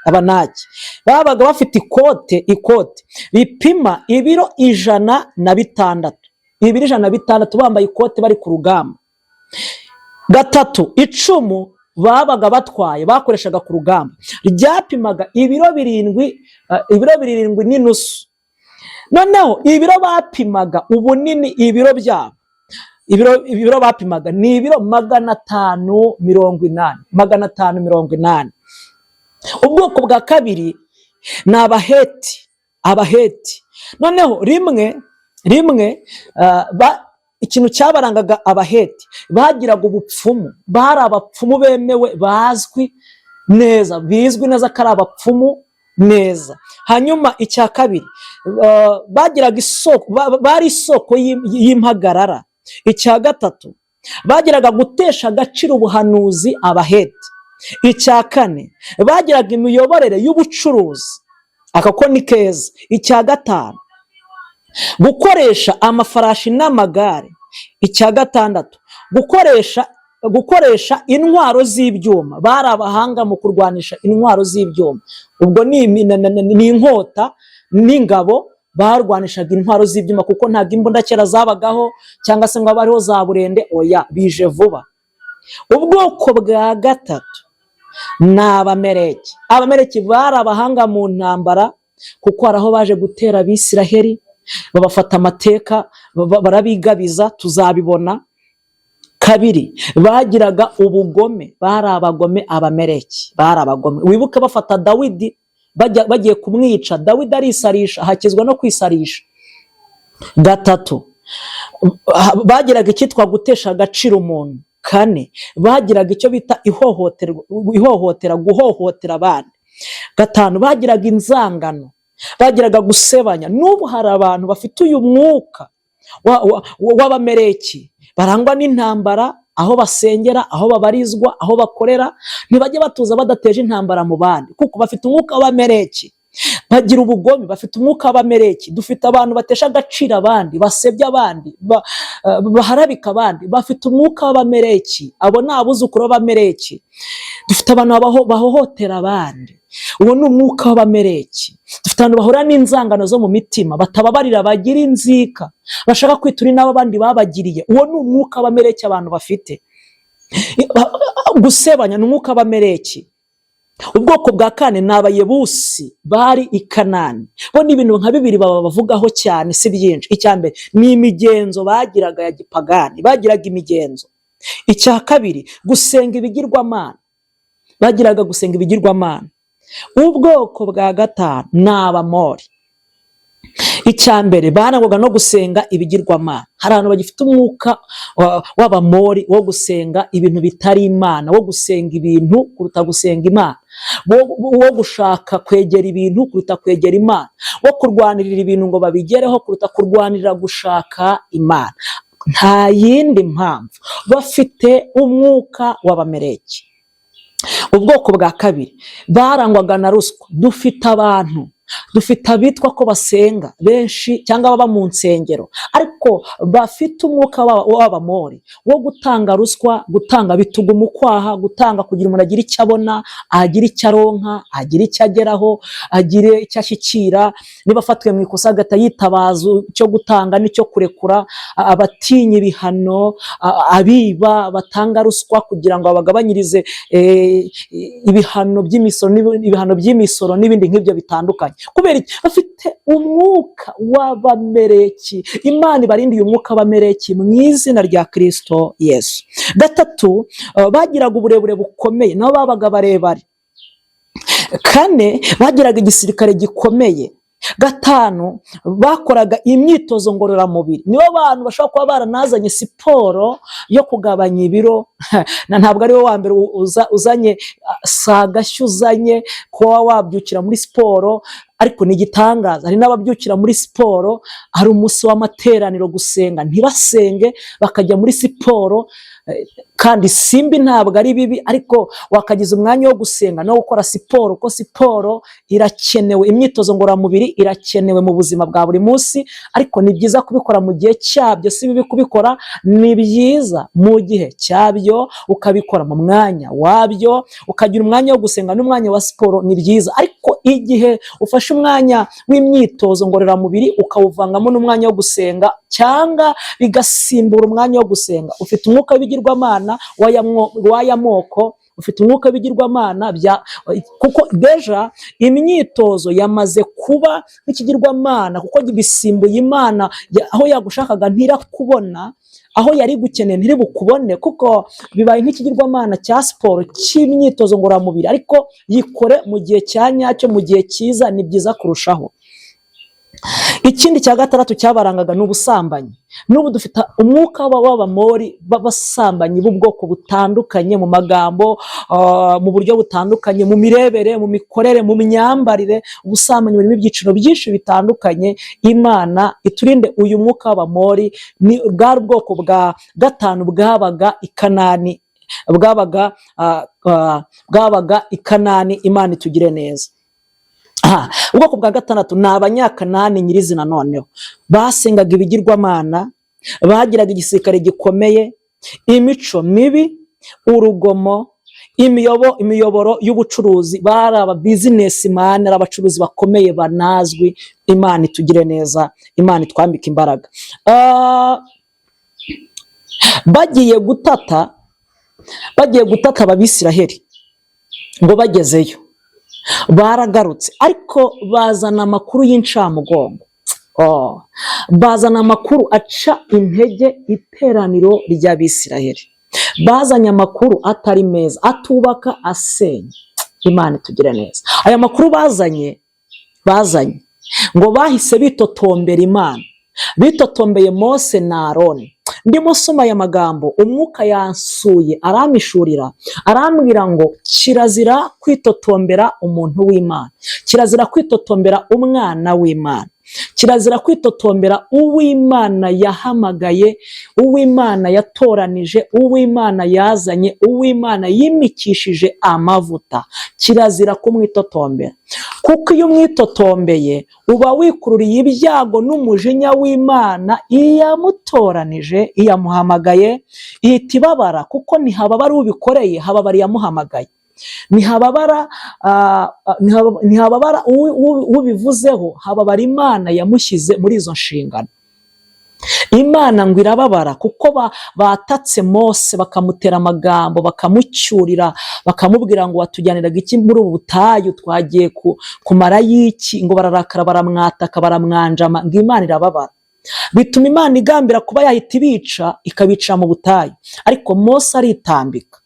[SPEAKER 1] Abanaki babaga bafite ikote ripima ibiro 106. Ibiro 106 bambaye ikote bari ku rugamba. Gatatu, icumu babaga batwaye, bakoreshaga ku rugamba, ryapimaga ibiro 7 n'inusu. Noneho ibiro bapimaga ubunini, ibiro byabo, ibiro bapimaga ni ibiro 580. Ubwoko bwa kabiri ni Abaheti. Noneho rimwe ikintu cyabarangaga Abaheti, bagiraga ubupfumu. Bari abapfumu bemewe, bizwi neza ko ari abapfumu neza. Hanyuma icya kabiri, bagiraga isoko, bari isoko y'impagarara. Icya gatatu, bagiraga gutesha agaciro ubuhanuzi, Abaheti. Icya kane, bagiraga imiyoborere y'ubucuruzi, akako ni keza. Icya gatanu, gukoresha amafarashi n'amagare. Icya gatandatu, gukoresha intwaro z'ibyuma. Bari abahanga mu kurwanisha intwaro z'ibyuma. Ubwo ni inkota n'ingabo. Barwanishaga intwaro z'ibyuma, kuko ntabwo imbunda kera zabagaho, cyangwa se ngo abariho za burende. Oya, bije vuba. Ubwoko bwa gatatu ni Abameleki. Abameleki bari abahanga mu ntambara, kuko hari aho baje gutera Abisiraheli, babafata amateka, barabigabiza, tuzabibona. Kabiri, bagiraga ubugome, bari abagome. Abameleki bari abagome. Wibuke bafata Dawidi, bagiye kumwica, Dawidi arisarisha, hakizwa no kwisarisha. Gatatu, bagiraga icyitwa gutesha agaciro umuntu. Kane, bagiraga icyo bita ihohotera, guhohotera abandi. Gatanu, bagiraga inzangano, bagiraga gusebanya. N'ubu hari abantu bafite uyu mwuka w'Abameleki, barangwa n'intambara, aho basengera, aho babarizwa, aho bakorera, ntibajye batuza badateje intambara mu bandi, kuko bafite umwuka w'Abameleki. Bagira ubugome, bafite umwuka w'Abameleki. Dufite abantu batesha agaciro abandi, basebya abandi, baharabika abandi, bafite umwuka w'Abameleki. Abo ni abuzukuru b'Abameleki. Dufite abantu bahohotera abandi, uwo ni umwuka w'Abameleki. Dufite abantu bahura n'inzangano zo mu mitima, batababarira, bagira inzika, bashaka kwitura n'abo abandi babagiriye. Uwo ni umwuka w'Abameleki abantu bafite. Gusebanya ni umwuka w'Abameleki. Ubwoko bwa kane ni Abayebusi, bari i Kanani. Bo ni ibintu nka bibiri bavugaho cyane, si byinshi. Icya mbere ni imigenzo bagiraga ya gipagani, bagiraga imigenzo. Icya kabiri, gusenga ibigirwamana, bagiraga gusenga ibigirwamana. Ubwoko bwa gatanu ni Abamori. Icya mbere, barangwaga no gusenga ibigirwamana. Hari abantu bagifite umwuka w'Abamori wo gusenga ibintu bitari Imana, wo gusenga ibintu kuruta gusenga Imana, wo gushaka kwegera ibintu kuruta kwegera Imana, wo kurwanirira ibintu ngo babigereho kuruta kurwanirira gushaka Imana. Nta yindi mpamvu, bafite umwuka w'Abameleki. Ubwoko bwa kabiri, barangwaga na ruswa. Dufite abitwa ko basenga benshi cyangwa baba mu nsengero, ariko bafite umwuka w'Abamori wo gutanga ruswa, gutanga bitugu mu kwaha, gutanga kugira umuntu agira icyo abona, agira icyo aronka, agira icyo ageraho, agire icyo ashyikira. Niba afatiwe mu ikosa agahita yitabaza icyo gutanga n'icyo kurekura. Abatinya ibihano, abiba, batanga ruswa kugira ngo babagabanyirize ibihano by'imisoro n'ibindi nk'ibyo bitandukanye. Kubera bafite umwuka w'Abameleki. Imana ibarindiye umwuka w'Abameleki mu izina rya Kristo Yesu. Gatatu, bagiraga uburebure bukomeye, nabo babaga barebare. Kane, bagiraga igisirikare gikomeye. Gatanu, bakoraga imyitozo ngororamubiri. Nibo bantu bashobora kuba baranazanye siporo yo kugabanya ibiro. Ntabwo ari we wa mbere uzanye sagashya, uzanye kuba wabyukira muri siporo, ariko ni igitangaza. Hari n'ababyukira muri siporo, hari umunsi w'amateraniro gusenga ntibasenge, bakajya muri siporo. Kandi simbi ntabwo ari bibi, ariko wakagize umwanya wo gusenga no gukora siporo, kuko siporo irakenewe. Imyitozo ngororamubiri irakenewe mu buzima bwa buri munsi, ariko ni byiza kubikora mu gihe cyabyo. Si bibi kubikora, ni byiza mu gihe cyabyo, ukabikora mu mwanya wabyo, ukagira umwanya wo gusenga n'umwanya wa siporo, ni byiza. Ariko igihe ufashe umwanya w'imyitozo ngororamubiri ukawuvangamo n'umwanya wo gusenga, cyangwa bigasimbura umwanya wo gusenga, ufite umwuka w'ibigirwamana w'aya moko, ufite umwuka w'ibigirwamana kuko deja imyitozo yamaze kuba nk'ikigirwamana, kuko bisimbuye Imana. Aho yagushakaga ntirakubona, aho yari gukeneye ntiri bukubone, kuko bibaye nk'ikigirwamana cya siporo, cy'imyitozo ngororamubiri. Ariko yikore mu gihe cya nyacyo, mu gihe cyiza, ni byiza kurushaho. Ikindi cya gatandatu cyabarangaga n'ubusambanyi. N'ubu dufite umwuka w'Abamori b'abasambanyi b'ubwoko butandukanye, mu magambo, mu buryo butandukanye, mu mirebere, mu mikorere, mu myambarire. Ubusambanyi burimo ibyiciro byinshi bitandukanye. Imana iturinde uyu mwuka w'Abamori. Ni bwari ubwoko bwa gatanu bwabaga i Kanani, bwabaga i Kanani. Imana itugire neza. Ubwoko bwa gatandatu ni Abanyakanani nyirizina. Noneho basengaga ibigirwamana, bagiraga igisirikare gikomeye, imico mibi, urugomo, imiyoboro y'ubucuruzi. Bari aba businessman, ari abacuruzi bakomeye banazwi. Imana itugire neza, Imana itwambike imbaraga. Bagiye gutata, bagiye gutata Abisiraheli ngo bagezeyo baragarutse, ariko bazana amakuru y'incamugongo. Bazana amakuru aca intege iteraniro ry'Abisiraheli. Bazanye amakuru atari meza, atubaka, asenya. Imana itugire neza. Aya makuru bazanye ngo bahise bitotombera Imana, bitotombeye Mose na Aroni. Ndimo soma aya magambo, umwuka yansuye aramishurira, arambwira ngo kirazira kwitotombera umuntu w'Imana, kirazira kwitotombera umwana w'Imana, kirazira kwitotombera uw'Imana yahamagaye, uw'Imana yatoranije, uw'Imana yazanye, uw'Imana yimikishije amavuta. Kirazira kumwitotombera, kuko iyo umwitotombeye uba wikururiye ibyago n'umujinya w'Imana iyamutoranije, iyamuhamagaye. Ihita ibabara, kuko ntihababara ubikoreye, hababara iyamuhamagaye. Ntihababara ubivuzeho, hababara Imana yamushyize muri izo nshingano. Imana ngo irababara kuko batatse Mose, bakamutera amagambo, bakamucyurira, bakamubwira ngo watujyaniraga iki muri ubu butayu, twagiye kumara y'iki? Ngo bararakara, baramwataka, baramwanjama. Ngo Imana irababara, bituma Imana igambira kuba yahita ibica, ikabica mu butayu, ariko Mose aritambika.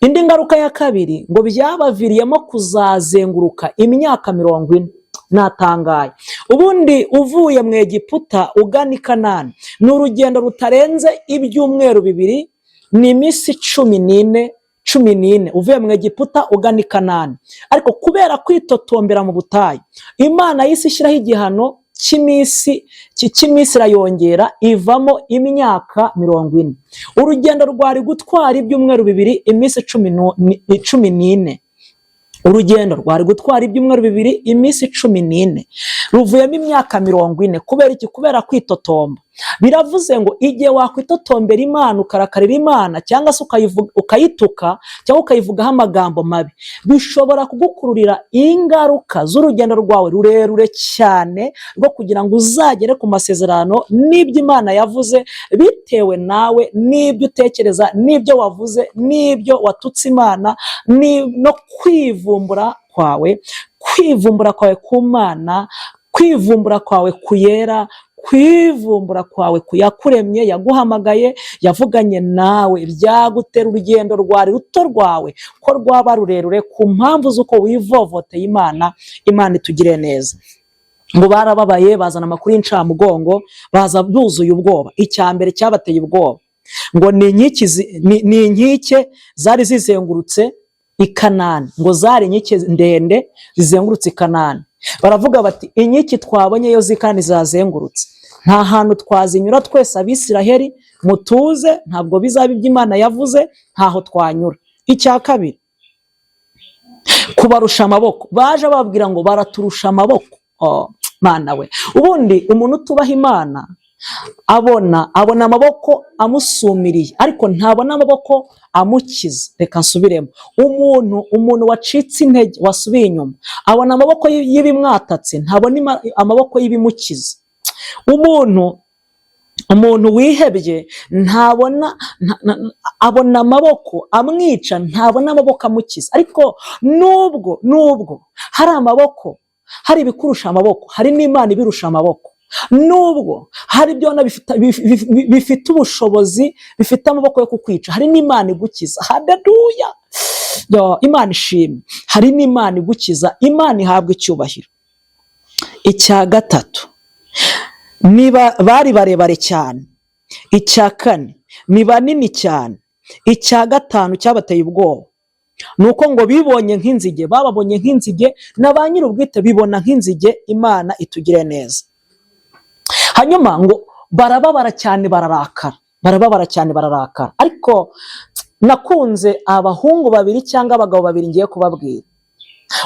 [SPEAKER 1] Indi ngaruka ya kabiri, ngo byabaviriyemo kuzazenguruka imyaka 40. Natangaye. Ubundi uvuye mu Egiputa ugana i Kanani ni urugendo rutarenze ibyumweru 2, ni iminsi 14 uvuye mu Egiputa ugana i Kanani. Ariko kubera kwitotombera mu butayu, Imana yise ishyiraho igihano cy'iminsi irayongera, ivamo imyaka 40. Urugendo rwari gutwara ibyumweru 2, iminsi 14. Urugendo rwari gutwara ibyumweru 2, iminsi 14, ruvuyemo imyaka 40. Kubera iki? Kubera kwitotomba. Biravuze ngo igihe wakwitotombera Imana, ukarakarira Imana, cyangwa se ukayituka, cyangwa ukayivugaho amagambo mabi, bishobora kugukururira ingaruka z'urugendo rwawe rurerure cyane rwo kugira ngo uzagere ku masezerano n'ibyo Imana yavuze, bitewe nawe n'ibyo utekereza, n'ibyo wavuze, n'ibyo watutse Imana, no kwivumbura kwawe ku Mana, kwivumbura kwawe kuyera, kwivumbura kwawe kuyakuremye, yaguhamagaye, yavuganye nawe. Byagutera urugendo rwari ruto rwawe ko rwaba rurerure ku mpamvu z'uko wivovoteye Imana. Imana itugire neza. Ngo barababaye, bazana amakuru y'incamugongo, baza buzuye ubwoba. Icya mbere cyabateye ubwoba ngo ni inkike zari zizengurutse i Kanani, ngo zari inkike ndende zizengurutse i Kanani. Baravuga bati inkiki twabonye yo zikandi zazengurutse, nta hantu twazinyura twese Abisiraheli, mutuze, ntabwo bizaba ibyo Imana yavuze, ntaho twanyura. Icya kabiri, kubarusha amaboko. Baje babwira ngo baraturusha amaboko. Mana we, ubundi umuntu utubaha Imana abona amaboko amusumiriye, ariko ntabona amaboko amukiza. Reka nsubiremo, umuntu wacitse intege, wasubiye inyuma, abona amaboko y'ibimwatatse, ntabona amaboko y'ibimukiza. Umuntu wihebye abona amaboko amwica, ntabona amaboko amukiza. Ariko nubwo hari amaboko, hari ibikurusha amaboko, hari n'Imana ibirusha amaboko. Nubwo hari ibyo bifite ubushobozi, bifite amaboko yo kukwica, hari n'Imana igukiza. Haleluya! Imana ishimwe. Hari n'Imana igukiza. Imana ihabwa icyubahiro. Icya gatatu, bari barebare cyane. Icya kane, ni banini cyane. Icya gatanu cyabateye ubwoba, nuko ngo bibonye nk'inzige. Bababonye nk'inzige, na ba nyir'ubwite bibona nk'inzige. Imana itugire neza. Hanyuma ngo barababara cyane, bararakara. Ariko nakunze abahungu 2 cyangwa abagabo 2 ngiye kubabwira.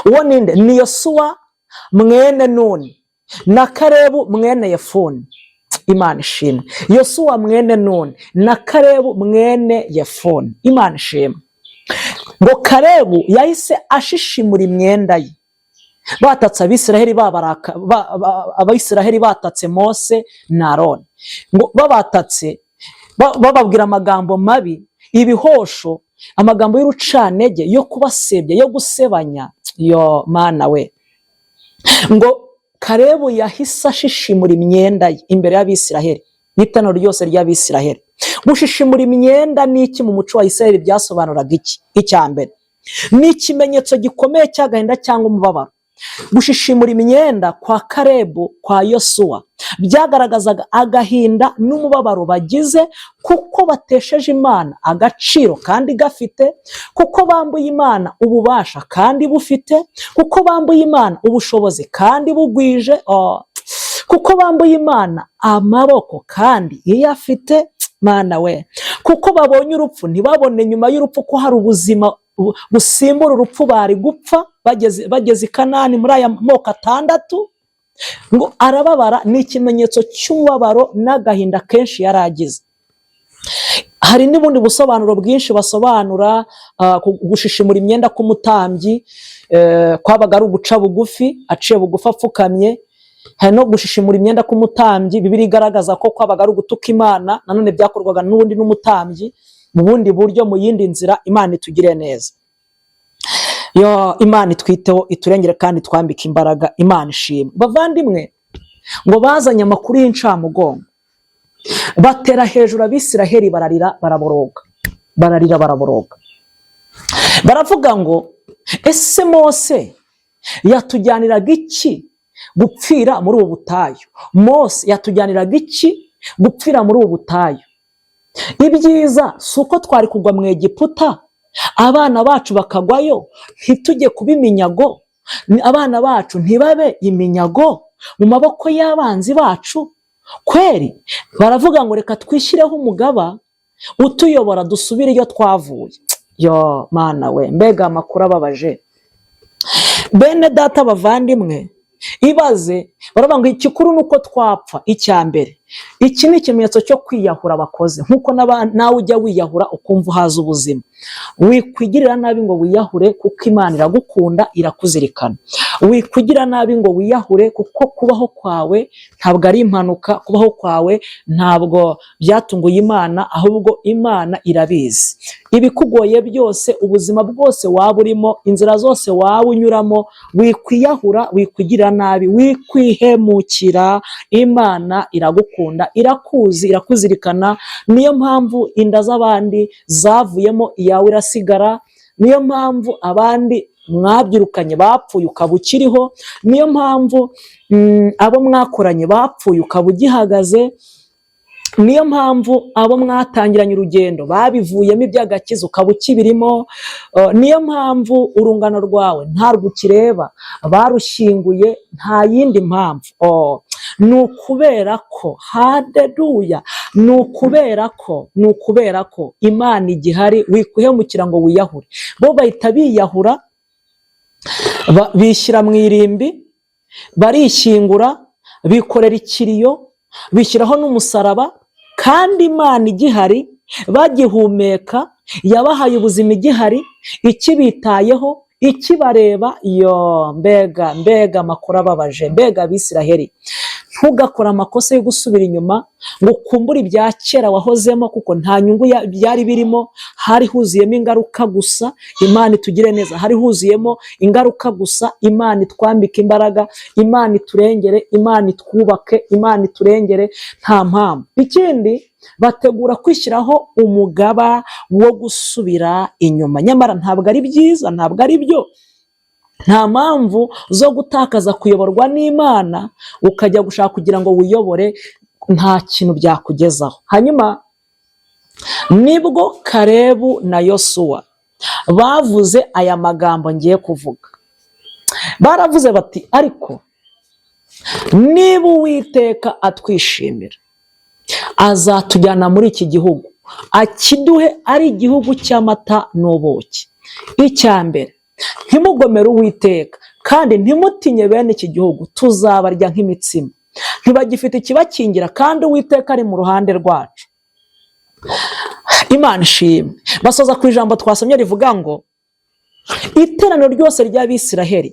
[SPEAKER 1] Uwo ninde? Ni Yosuwa mwene Nuni na Kalebu mwene Yefune. Imana ishimwe. Yosuwa mwene Nuni na Kalebu mwene Yefune. Imana ishimwe. Ngo Kalebu yahise ashishimura imyenda ye. Batatse Abisiraheli, Abisiraheli batatse Mose na Aroni. Ngo babatatse, bababwira amagambo mabi, ibihosho, amagambo y'urucanege yo kubasebya, yo gusebanya. Yo mana we, ngo Kalebu yahise ashishimura imyenda ye imbere y'Abisiraheli, n'iteraniro ryose ry'Abisiraheli. Gushishimura imyenda ni iki mu muco wa Isiraheli? Byasobanuraga iki? Icya mbere, ni ikimenyetso gikomeye cy'agahinda cyangwa umubabaro. Gushishimura imyenda kwa Kalebu, kwa Yosuwa, byagaragazaga agahinda n'umubabaro bagize, kuko batesheje Imana agaciro kandi gafite, kuko bambuye Imana ububasha kandi bufite, kuko bambuye Imana ubushobozi kandi bugwije, kuko bambuye Imana amaboko kandi iyo afite. Mana we, kuko babonye urupfu ntibabone nyuma y'urupfu ko hari ubuzima busimbura urupfu bari gupfa bageze i Kanani muri aya moko atandatu. Ngo arababara, ni ikimenyetso cy'umubabaro n'agahinda kenshi yari agize. Hari n'ubundi busobanuro bwinshi basobanura gushishimura imyenda k'umutambyi, kwabaga ari uguca bugufi, aciye bugufi apfukamye. Hari no gushishimura imyenda k'umutambyi, Bibiliya igaragaza ko kwabaga ari ugutuka Imana, nanone byakorwaga n'ubundi n'umutambyi mu bundi buryo, mu yindi nzira. Imana itugire neza. Yo, Imana itwiteho, iturengere kandi twambike imbaraga. Imana ishimwe. Bavandimwe, ngo bazanye amakuru y'incamugongo, batera hejuru Abisiraheli, bararira baraboroga, bararira baraboroga, baravuga ngo ese Mose yatujyaniraga iki gupfira muri ubu butayu? Mose yatujyaniraga iki gupfira muri ubu butayu? Ibyiza si uko twari kugwa mu Egiputa, abana bacu bakagwayo, ntitujye kuba iminyago, abana bacu ntibabe iminyago mu maboko y'abanzi bacu? Kweri baravuga ngo reka twishyireho umugaba utuyobora dusubire iyo twavuye. Yo mana we, mbega amakuru ababaje. Bene data bavandimwe, ibaze, baravuga ngo ikikuru nuko twapfa. Icya mbere, iki ni ikimenyetso cyo kwiyahura abakoze, nkuko nawe ujya wiyahura ukumva uhaza ubuzima. Wikwigirira nabi ngo wiyahure, kuko Imana iragukunda, irakuzirikana. Wikwigirira nabi ngo wiyahure, kuko kubaho kwawe ntabwo ari impanuka, kubaho kwawe ntabwo byatunguye Imana, ahubwo Imana irabizi. Ibikugoye byose, ubuzima bwose waba urimo, inzira zose waba unyuramo, wikwiyahura, wikwigirira nabi, wikwihemukira. Imana iragukunda, irakuzi, irakuzirikana. Niyo mpamvu inda z'abandi zavuyemo iyawe irasigara. Niyo mpamvu abandi mwabyirukanye bapfuye ukaba ukiriho. Niyo mpamvu abo mwakoranye bapfuye ukaba ugihagaze. Niyo mpamvu abo mwatangiranye urugendo babivuyemo iby'agakiza ukaba ukibirimo. Niyo mpamvu urungano rwawe ntarwo ukireba, barushyinguye. Nta yindi mpamvu. Ni ukubera ko, haleluya, ni ukubera ko Imana igihari. Wikwihemukira ngo wiyahure. Bo bahita biyahura, bishyira mu irimbi, barishyingura, bikorera ikiriyo, bishyiraho n'umusaraba. Kandi Imana igihari, bagihumeka, yabahaye ubuzima igihari, ikibitayeho, ikibareba. Yo, mbega amakuru ababaje, mbega Abisiraheli. Ntugakora amakosa yo gusubira inyuma ngo ukumbure ibya kera wahozemo, kuko nta nyungu byari birimo. Hari huzuyemo ingaruka gusa. Imana itugire neza. Hari huzuyemo ingaruka gusa. Imana itwambike imbaraga, Imana iturengere, Imana itwubake, Imana iturengere, nta mpamvu. Ikindi, bategura kwishyiraho umugaba wo gusubira inyuma. Nyamara ntabwo ari byiza, ntabwo ari byo. Nta mpamvu zo gutakaza kuyoborwa n'Imana ukajya gushaka kugira ngo wiyobore, nta kintu byakugezaho. Hanyuma nibwo Kalebu na Yosuwa bavuze aya magambo ngiye kuvuga. Baravuze bati, ariko niba Uwiteka atwishimira, azatujyana muri iki gihugu, akiduhe ari igihugu cy'amata n'ubuki. Icya mbere, ntimugomere Uwiteka kandi ntimutinye bene iki gihugu, tuzabarya nk'imitsima. Ntibagifite ikibakingira, kandi Uwiteka ari mu ruhande rwacu. Imana ishimwe. Basoza ku ijambo twasomye rivuga ngo iteraniro ryose ry'Abisiraheli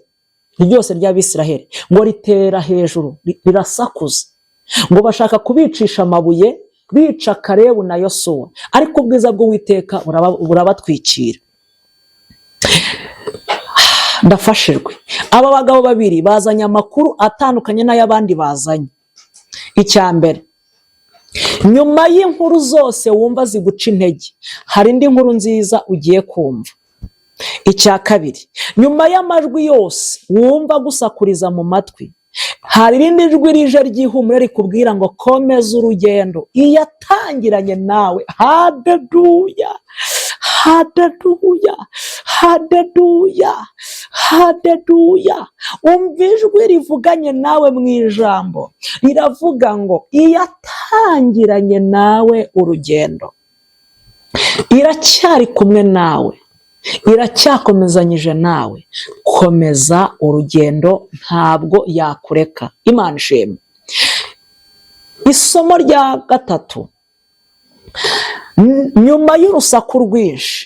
[SPEAKER 1] ngo ritera hejuru, rirasakuza, ngo bashaka kubicisha amabuye bica Kalebu na Yosuwa, ariko ubwiza bw'Uwiteka burabatwikira. Ndafashijwe. Aba bagabo babiri bazanye amakuru atandukanye n'ay'abandi bazanye. Icya mbere, nyuma y'inkuru zose wumva ziguca intege, hari indi nkuru nziza ugiye kumva. Icya kabiri, nyuma y'amajwi yose wumva gusakuriza mu matwi, hari irindi jwi rije ry'ihumure rikubwira ngo komeza urugendo. Iyo atangiranye nawe, haleluya, haleluya, haleluya, haleluya. Umva ijwi rivuganye nawe mu ijambo, riravuga ngo iyo atangiranye nawe urugendo, iracyari kumwe nawe, iracyakomezanyije nawe. Komeza urugendo, ntabwo yakureka. Imana ishimwe. Isomo rya gatatu, nyuma y'urusaku rwinshi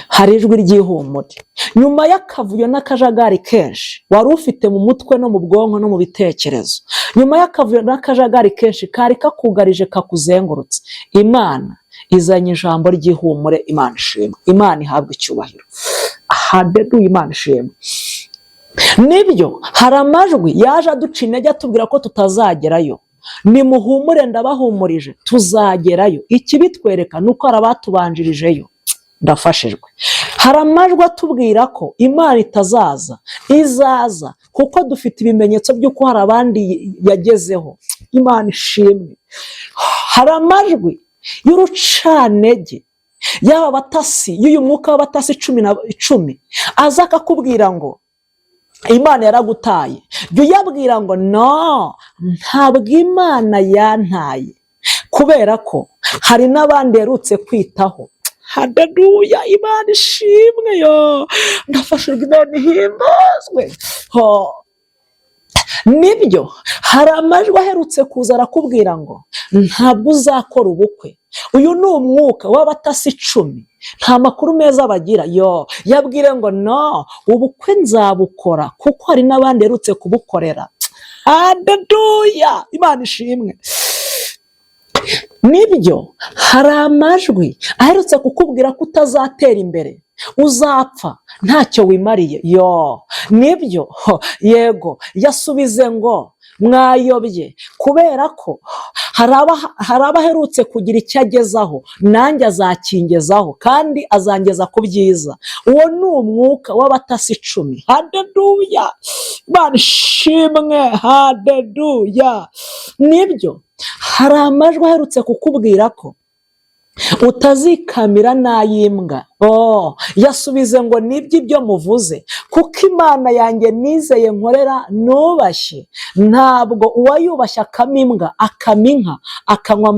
[SPEAKER 1] hari ijwi ry'ihumure. Nyuma y'akavuyo n'akajagari kenshi wari ufite mu mutwe no mu bwonko no mu bitekerezo, nyuma y'akavuyo n'akajagari kenshi kari kakugarije kakuzengurutse, Imana izanye ijambo ry'ihumure. Imana ishimwe. Imana ihabwa icyubahiro. Haleluya. Imana ishimwe. Nibyo, hari amajwi yaje aduca intege atubwira ko tutazagerayo. Nimuhumure, ndabahumurije, tuzagerayo. Ikibitwereka nuko hari abatubanjirijeyo. Ndafashijwe. Hari amajwi atubwira ko Imana itazaza, izaza, kuko dufite ibimenyetso by'uko hari abandi yagezeho. Imana ishimwe. Hari amajwi y'urucanege y'aba batasi, y'uyu mwuka w'abatasi 10 aza akakubwira ngo Imana yaragutaye. Jya uyabwira ngo no, ntabwo Imana yantaye, kubera ko hari n'abandi yarutse kwitaho. Haleluya. Imana ishimwe. Yo, ndafashijwe. Imana ihimbazwe. Nibyo, hari amajwi aherutse kuza arakubwira ngo ntabwo uzakora ubukwe. Uyu ni umwuka w'abatasi 10, nta makuru meza bagira. Yo, yabwire ngo no, ubukwe nzabukora kuko hari n'abandi yarutse kubukorera. Haleluya. Imana ishimwe. Nibyo, hari amajwi aherutse kukubwira ko utazatera imbere, uzapfa ntacyo wimariye. Yo, nibyo, yego, yasubize ngo mwayobye, kubera ko hari abaherutse kugira icyo agezaho, nanjye azakingezaho kandi azangeza ku byiza. Uwo ni umwuka w'abatasi 10. Haleluya. Imana ishimwe. Haleluya. Nibyo, hari amajwi aherutse kukubwira ko utazikamira n'ay'imbwa. Yasubize ngo nibyo ibyo muvuze, kuko Imana yanjye nizeye nkorera nubashye. Ntabwo uwayubashye akama imbwa, akama inka, akanywa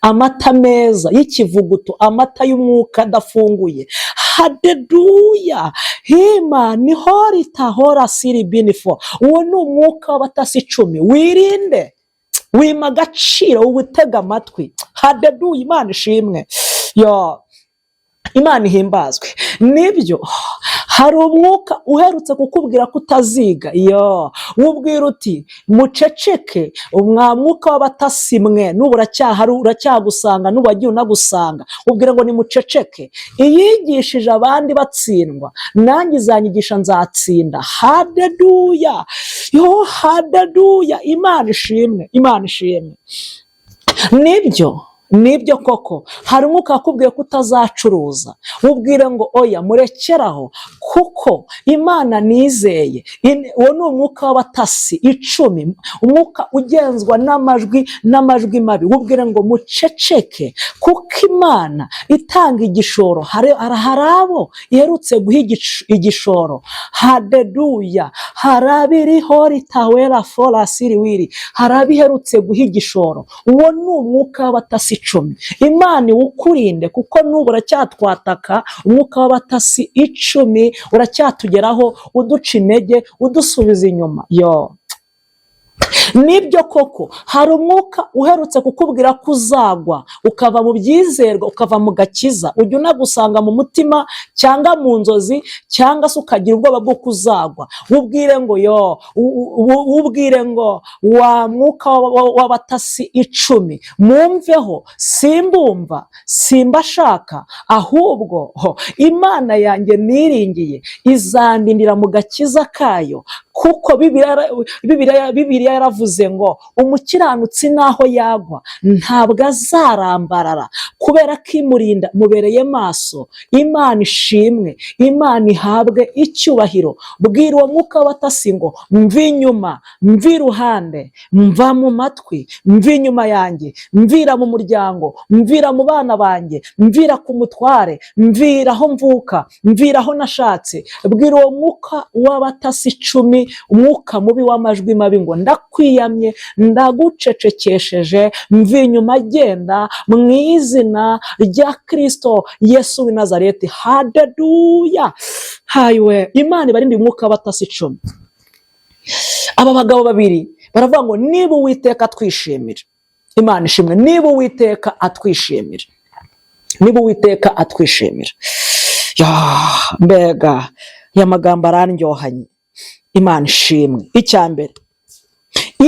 [SPEAKER 1] amata meza y'ikivuguto, amata y'umwuka adafunguye. Haleluya. Hima ni horita hora siri binifo. Uwo ni umwuka w'abatasi 10. Wirinde, wima agaciro, ubutega amatwi. Haleluya. Imana ishimwe. Yo, Imana ihimbazwe. Nibyo, hari umwuka uherutse kukubwira ko utaziga. Yo, wubwira uti muceceke, mwa mwuka w'abatasi mwe, n'ubu uracyagusanga, n'ubu wagiye unagusanga. Ubwira ngo nimuceceke. Iyigishije abandi batsindwa, nanjye izanyigisha nzatsinda. Haleluya. Yo, haleluya. Imana ishimwe. Imana ishimwe. Nibyo koko, hari umwuka wakubwiye ko utazacuruza. Ubwire ngo oya, murekeraho, kuko Imana nizeye. Uwo ni umwuka w'abatasi 10, umwuka ugenzwa n'amajwi mabi. Ubwire ngo muceceke, kuko Imana itanga igishoro. Hari abo iherutse guha igishoro. Haleluya. hari abiriho ritawera fora siriwiri, hari abiherutse guha igishoro. Uwo ni umwuka w'abatasi 10. Imana iwukurinde, kuko n'ubu uracyatwataka. Umwuka w'abatasi 10 uracyatugeraho, uduca intege, udusubiza inyuma. Yo, Nibyo koko hari umwuka uherutse kukubwira ko uzagwa ukava mu byizerwa ukava mu gakiza, ujya unagusanga mu mutima cyangwa mu nzozi, cyangwa se ukagira ubwoba bwo kuzagwa. Ubwire ngo ubwire ngo wa mwuka w'abatasi 10 mumveho, simbumva simbashaka, ahubwo Imana yanjye niringiye izandindira mu gakiza kayo, kuko Bibiliya yaravuze ngo umukiranutsi naho yagwa ntabwo azarambarara, kubera ko imurinda mubereye maso. Imana ishimwe, Imana ihabwe icyubahiro. Bwira uwo mwuka w'abatasi ngo mva inyuma, mva iruhande, mva mu matwi, mva inyuma yanjye, mvira mu muryango, mvira mu bana banjye, mvira ku mutware, mvira aho mvuka, mvira aho nashatse. Bwira uwo mwuka w'abatasi 10, umwuka mubi w'amajwi mabi ngo ndakwiyamye, ndagucecekesheje, mva inyuma, agenda mu izina rya Kristo Yesu w'i Nazareti. Haleluya! Hayiwe Imana ibarinde umwuka w'abatasi 10. Aba bagabo babiri baravuga ngo niba Uwiteka atwishimira, Imana ishimwe, niba Uwiteka atwishimira, niba Uwiteka atwishimira. Mbega ya magambo arandyohanye. Imana ishimwe. Icyambere,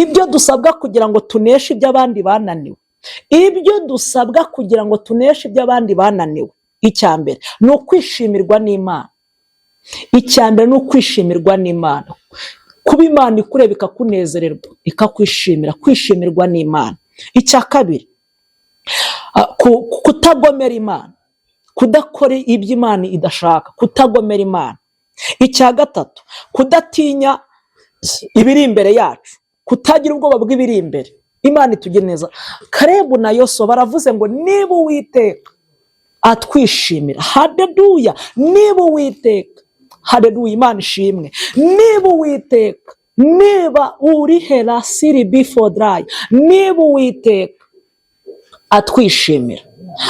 [SPEAKER 1] ibyo dusabwa kugira ngo tuneshe ibyo abandi bananiwe, ibyo dusabwa kugira ngo tuneshe ibyo abandi bananiwe, icyambere ni ukwishimirwa n'Imana. Icyambere ni ukwishimirwa n'Imana, kuba Imana ikureba ikakunezererwa ikakwishimira, kwishimirwa n'Imana. Icya kabiri, kutagomera Imana, kudakora ibyo Imana idashaka, kutagomera Imana. Icya gatatu, kudatinya ibiri imbere yacu, kutagira ubwoba bw'ibiri imbere. Imana itugire neza. Kalebu na Yosuwa baravuze ngo niba Uwiteka atwishimira, haleluya, niba Uwiteka, haleluya, Imana ishimwe, niba Uwiteka, niba uri hera siri before dry, niba Uwiteka atwishimira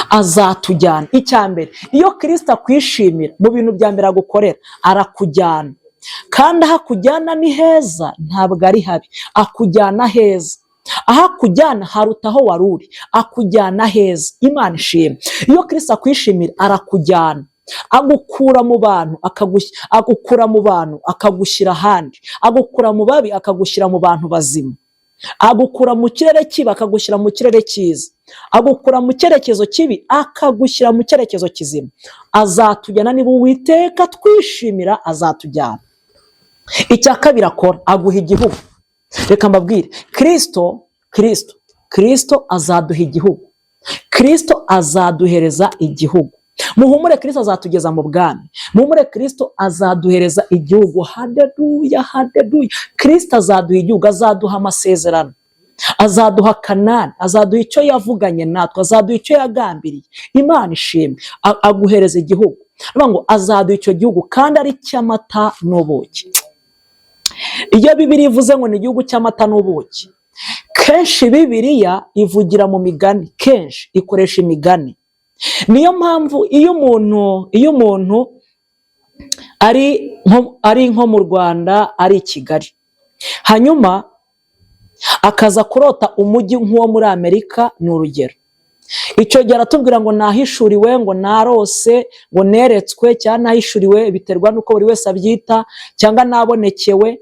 [SPEAKER 1] azatujyana. Icyambere, iyo Kristo akwishimira, mu bintu bya mbere agukorera arakujyana, kandi aho akujyana ni heza, ntabwo ari habi, akujyana heza. Aho akujyana haruta aho wari uri, akujyana heza. Imana ishimwe. Iyo Kristo akwishimira arakujyana, agukura mu bantu akagushyira ahandi, agukura mu babi akagushyira mu bantu bazima, agukura mu kirere kibi akagushyira mu kirere cyiza, agukura mu cyerekezo kibi akagushyira mu cyerekezo kizima. Azatujyana niba Uwiteka twishimira, azatujyana. Icya kabiri akora, aguha igihugu. Reka mbabwire, Kristo azaduha igihugu, Kristo azaduhereza igihugu. Muhumure, Kristo azatugeza mu bwami, muhumure, Kristo azaduhereza igihugu. Haleluya, haleluya. Kristo azaduha igihugu, azaduha amasezerano, azaduha Kanani, azaduha icyo yavuganye natwe, azaduha icyo yagambiriye. Imana ishimwe. Aguhereza igihugu, ngo azaduha icyo gihugu kandi ari cy'amata n'ubuki. Iyo Bibiliya ivuze ngo ni igihugu cy'amata n'ubuki, kenshi Bibiliya ivugira mu migani, kenshi ikoresha imigani. Niyo mpamvu iyo umuntu ari nko mu Rwanda, ari i Kigali, hanyuma akaza kurota umujyi nk'uwo muri Amerika, ni urugero, icyo gihe aratubwira ngo nahishuriwe, ngo narose, ngo neretswe, cyangwa nahishuriwe, biterwa n'uko buri wese abyita, cyangwa nabonekewe,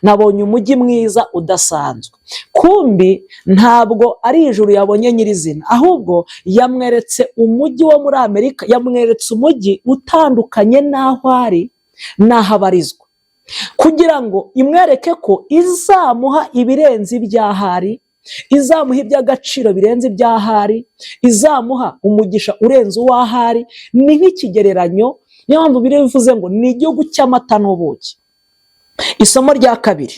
[SPEAKER 1] nabonye umujyi mwiza udasanzwe. Kumbi ntabwo ari ijuru yabonye nyirizina, ahubwo yamweretse umujyi wo muri Amerika, yamweretse umujyi utandukanye n'aho ari n'aho abarizwa, kugira ngo imwereke ko izamuha ibirenze iby'ahari, izamuha iby'agaciro birenze iby'ahari, izamuha umugisha urenze uw'ahari. Ni nk'ikigereranyo. Niyo mpamvu Bibiliya bivuze ngo ni igihugu cy'amata n'ubuki. Isomo rya kabiri,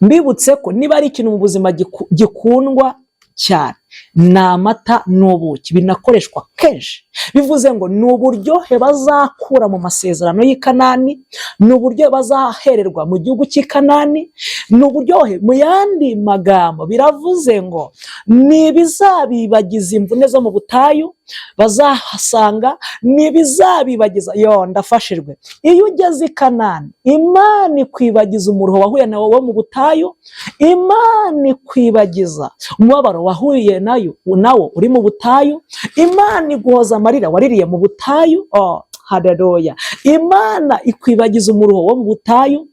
[SPEAKER 1] mbibutse ko niba ari ikintu mu buzima gikundwa cyane, ni amata n'ubuki, binakoreshwa kenshi. Bivuze ngo ni uburyohe bazakura mu masezerano y'i Kanani, ni uburyohe bazahererwa mu gihugu cy'i Kanani, ni uburyohe. Mu yandi magambo biravuze ngo ni ibizabibagiza imvune zo mu butayu bazahasanga, ni ibizabibagiza. Ndafashijwe. Iyo ugeze i Kanani, Imana ikwibagiza umuruho wahuye nawo wo mu butayu, Imana ikwibagiza umubabaro wahuye nawo uri mu butayu, Imana iguhoza amarira waririye mu butayu. Haleluya. Imana ikwibagiza umuruho wo mu butayu,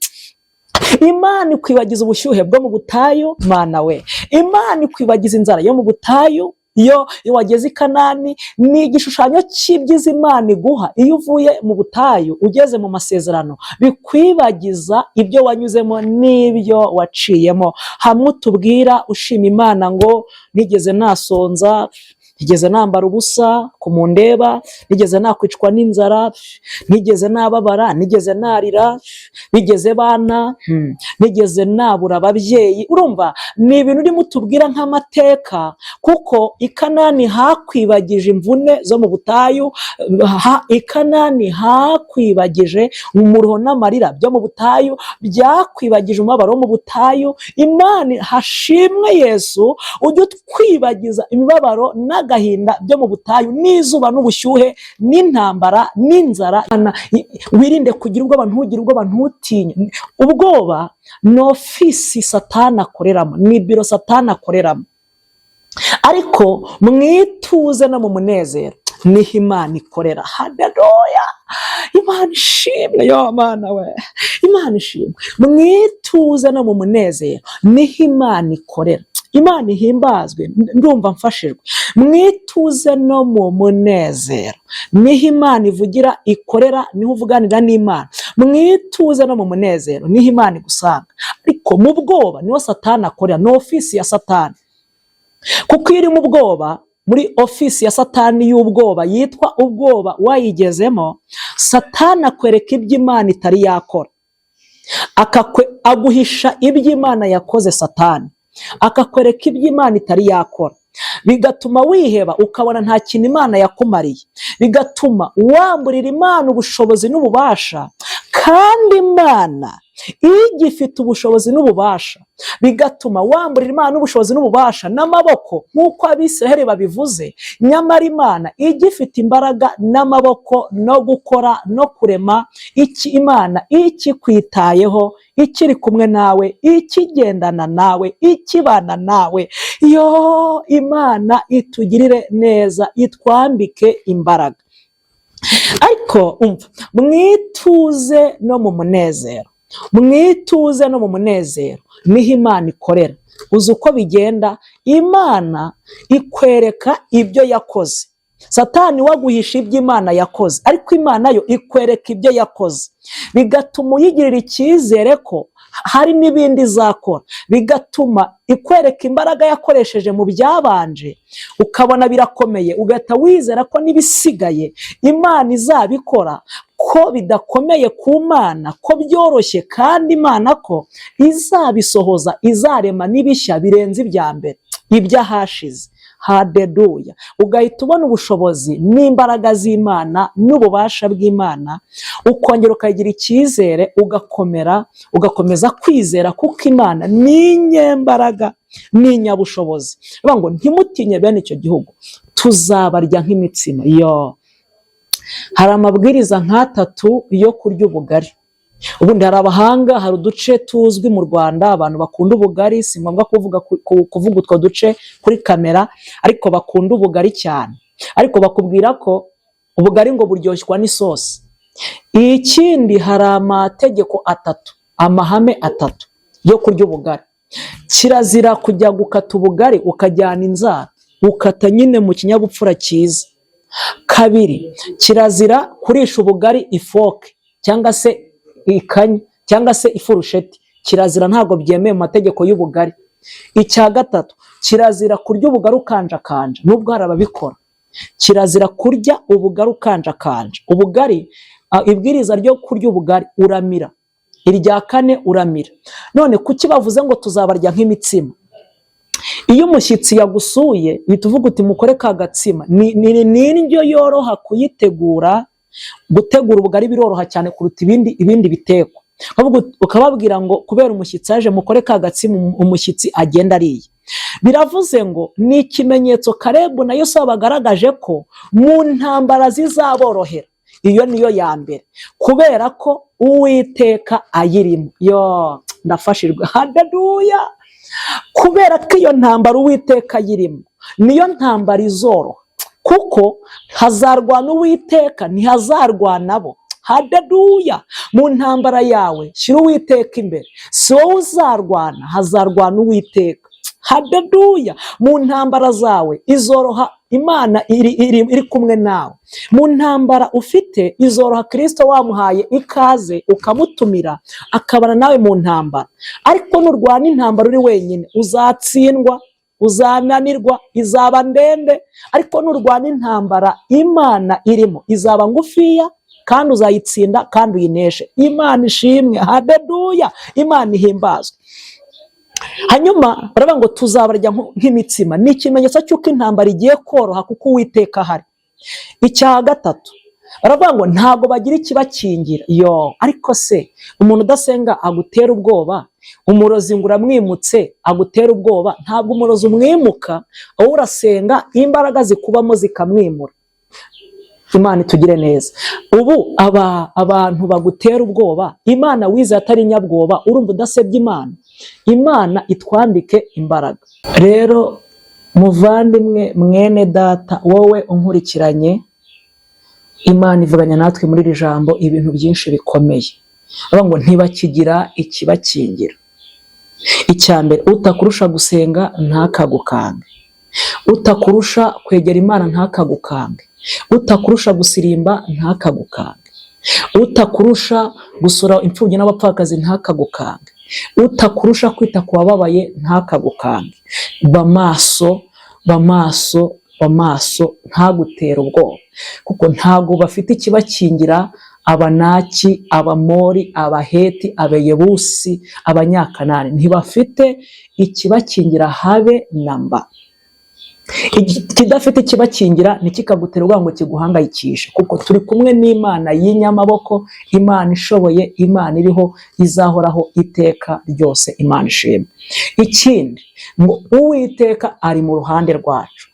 [SPEAKER 1] Imana ikwibagiza ubushyuhe bwo mu butayu. Mana we, Imana ikwibagiza inzara yo mu butayu. Iyo wageze i Kanani, ni igishushanyo cy'ibyiza Imana iguha. Iyo uvuye mu butayu ugeze mu masezerano, bikwibagiza ibyo wanyuzemo n'ibyo waciyemo. Hamwe utubwira ushima Imana ngo nigeze nasonza, nigeze nambara ubusa kumundeba, nigeze nakwicwa n'inzara, nigeze nababara, nigeze narira, nigeze bana, nigeze nabura ababyeyi. Urumva ni ibintu urimo utubwira nk'amateka, kuko i Kanani hakwibagije imvune zo mu butayu, i Kanani hakwibagije umuruho n'amarira byo mu butayu, byakwibagije umubabaro wo mu butayu. Imana hashimwe Yesu, ujye utwibagiza imibabaro n'agahinda byo mu butayu, n'izuba n'ubushyuhe n'intambara n'inzara. Wirinde kugira ubwoba, ntugire ubwoba, ntutinye. Ubwoba ni ofisi Satani akoreramo, ni biro Satani akoreramo. Ariko mwituze no mu munezero niho Imana ikorera. Haleluya. Imana ishimwe. Mana we, Imana ishimwe. Mwituze no mu munezero niho Imana ikorera. Imana ihimbazwe. Ndumva mfashijwe. Mwituze no mu munezero niho Imana ivugira, ikorera, niho uvuganira n'Imana. Mwituze no mu munezero niho Imana igusanga. Ariko mu bwoba niho Satani akorera, ni ofisi ya Satani. Kuko iri mu bwoba, muri ofisi ya Satani y'ubwoba yitwa ubwoba, wayigezemo, Satani akwereka ibyo Imana itari yakora, aguhisha ibyo Imana yakoze. Satani akakwereka ibyo Imana itari yakora, bigatuma wiheba, ukabona nta kintu Imana yakumariye, bigatuma wamburira Imana ubushobozi n'ububasha. Kandi Imana igifite ubushobozi n'ububasha, bigatuma wamburira Imana ubushobozi n'ububasha n'amaboko, nk'uko Abisiraheli babivuze. Nyamara Imana igifite imbaraga n'amaboko no gukora no kurema. Imana ikikwitayeho, ikiri kumwe nawe, ikigendana nawe, ikibana nawe. Imana itugirire neza, itwambike imbaraga. Ariko umva, mwituze no mu munezero, mwituze no mu munezero niho Imana ikorera. Uzi uko bigenda? Imana ikwereka ibyo yakoze. Satani waguhisha ibyo Imana yakoze, ariko Imana yo ikwereka ibyo yakoze, bigatuma uyigirira icyizere ko hari n'ibindi izakora, bigatuma ikwereka imbaraga yakoresheje mu byabanje, ukabona birakomeye, ugahita wizera ko n'ibisigaye Imana izabikora, ko bidakomeye ku Mana, ko byoroshye, kandi Imana ko izabisohoza, izarema n'ibishya birenze ibya mbere, iby'ahashize. Haleluya. Ugahita ubona ubushobozi n'imbaraga z'Imana n'ububasha bw'Imana, ukongera ukagira icyizere, ugakomeza kwizera, kuko Imana ni inyembaraga, ni inyabushobozi. Ngo ntimutinye bene icyo gihugu, tuzabarya nk'imitsima. Hari amabwiriza nk'atatu yo kurya ubugari. Ubundi hari abahanga, hari uduce tuzwi mu Rwanda abantu bakunda ubugari, si ngombwa kuvuga utwo duce kuri kamera, ariko bakunda ubugari cyane. Ariko bakubwira ko ubugari ngo buryoshwa n'isosi. Ikindi, hari amategeko atatu, amahame atatu yo kurya ubugari. Kirazira kujya gukata ubugari ukajyana inzara, ukata nyine mu kinyabupfura cyiza. Kabiri, kirazira kurisha ubugari ifoke cyangwa se ikanya cyangwa se ifurusheti. Kirazira, ntabwo byemewe mu mategeko y'ubugari. Icya gatatu, kirazira kurya ubugari ukanjakanja, nubwo hari ababikora. Kirazira kurya ubugari ukanjakanja. Ubugari, ibwiriza ryo kurya ubugari uramira. Irya kane uramira. None kuki bavuze ngo tuzabarya nk'imitsima? Iyo umushyitsi yagusuye uhita uvuga uti mukore ka gatsima. Ni indyo yoroha kuyitegura. Gutegura ubugari biroroha cyane kuruta ibindi bitekwa. Ukababwira ngo kubera umushyitsi yaje mukore ka gatsima umushyitsi agenda ariye. Biravuze ngo ni ikimenyetso Kalebu na Yosuwa bagaragaje ko mu ntambara zizaborohera. Iyo niyo ya mbere, kubera ko Uwiteka ayirimo. Yo, ndafashirwe, haleluya! Kubera ko iyo ntambara Uwiteka ayirimo, niyo ntambara izoroha, kuko hazarwana Uwiteka, ntihazarwana bo. Haleluya! Mu ntambara yawe shyira Uwiteka imbere, si wowe uzarwana, hazarwana Uwiteka. Haleluya! Mu ntambara zawe izoroha, Imana iri kumwe nawe. Mu ntambara ufite izoroha, Kristo wamuhaye ikaze ukamutumira akabana nawe mu ntambara. Ariko nurwana intambara uri wenyine uzatsindwa, uzananirwa, izaba ndende. Ariko nurwana intambara Imana irimo izaba ngufiya, kandi uzayitsinda kandi uyineshe. Imana ishimwe, haleluya! Imana ihimbazwe. Hanyuma baravuga ngo tuzabarya nk'imitsima. Ni ikimenyetso cy'uko intambara igiye koroha kuko Uwiteka ahari. Icya gatatu, baravuga ngo ntabwo bagira ikibakingira. Yo, ariko se umuntu udasenga agutera ubwoba, umurozi ngo uramwimutse agutera ubwoba, ntabwo umurozi umwimuka, wowe urasenga imbaraga zikubamo zikamwimura. Imana itugire neza. Ubu abantu bagutera ubwoba, Imana wize atari nyabwoba, urumva udasebya Imana. Imana itwambike imbaraga. Rero muvandimwe, mwene data, wowe unkurikiranye, Imana ivuganya natwe muri iri jambo ibintu byinshi bikomeye. Avuga ngo ntibakigira ikibakingira. Icya mbere, utakurusha gusenga ntakagukange, utakurusha kwegera Imana ntakagukange, utakurusha gusirimba ntakagukange, utakurusha gusura imfubyi n'abapfakazi ntakagukange, utakurusha kwita ku bababaye ntakagukange. Bamaso, bamaso, bamaso, ntagutera ubwoba, kuko ntago bafite ikibakingira. Abanaki, Abamori, Abaheti, Abayebusi, Abanyakanani ntibafite ikibakingira habe namba. Ikidafite ikibakingira ntikikagutera ubwoba ngo kiguhangayikishe, kuko turi kumwe n'Imana y'inyamaboko, Imana ishoboye, Imana iriho, izahoraho iteka ryose. Imana ishimwe. Ikindi ngo Uwiteka ari mu ruhande rwacu.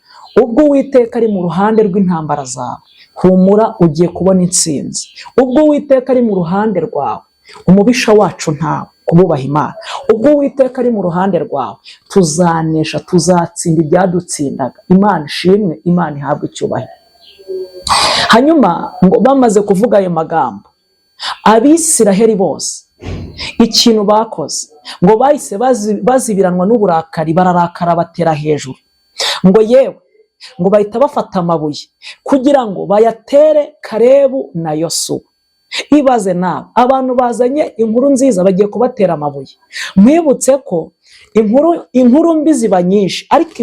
[SPEAKER 1] Ubwo Uwiteka ari mu ruhande rw'intambara zawe, humura, ugiye kubona intsinzi. Ubwo Uwiteka ari mu ruhande rwawe, umubisha wacu ntawe, kububaha Imana. Ubwo Uwiteka ari mu ruhande rwawe, tuzanesha, tuzatsinda ibyadutsindaga. Imana ishimwe, Imana ihabwe icyubahiro. Hanyuma ngo bamaze kuvuga ayo magambo, Abisiraheli bose ikintu bakoze, ngo bahise bazibiranwa n'uburakari, bararakara batera hejuru. Ngo yewe, ngo bahita bafata amabuye kugira ngo bayatere Kalebu na Yosuwa. Ibaze nawe, abantu bazanye inkuru nziza bagiye kubatera amabuye. Mwibutse ko inkuru mbi ziba nyinshi, ariko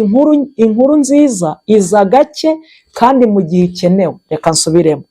[SPEAKER 1] inkuru nziza iza gake kandi mu gihe ikenewe. Reka nsubiremo.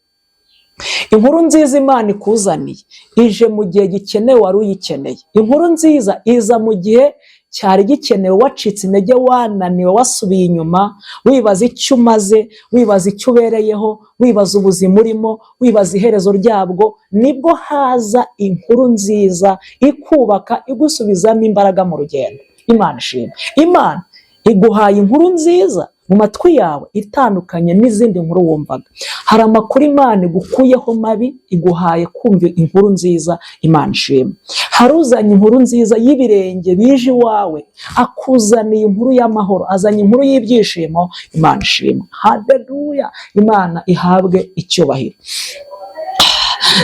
[SPEAKER 1] Inkuru nziza Imana ikuzaniye ije mu gihe gikenewe wari uyikeneye. Inkuru nziza iza mu gihe cyari gikenewe, wacitse intege, wananiwe, wasubiye inyuma, wibaza icyo umaze, wibaza icyo ubereyeho, wibaza ubuzima urimo, wibaza iherezo ryabwo. Nibwo haza inkuru nziza ikubaka, igusubizamo imbaraga mu rugendo. Imana ishimwe. Imana iguhaye inkuru nziza mu matwi yawe itandukanye n'izindi nkuru wumvaga. Hari amakuru Imana igukuyeho mabi, iguhaye kumva inkuru nziza. Imana ishimwe. Hari uzanye inkuru nziza y'ibirenge bije iwawe, akuzaniye inkuru y'amahoro, azanye inkuru y'ibyishimo. Imana ishimwe. Haleluya! Imana ihabwe icyubahiro.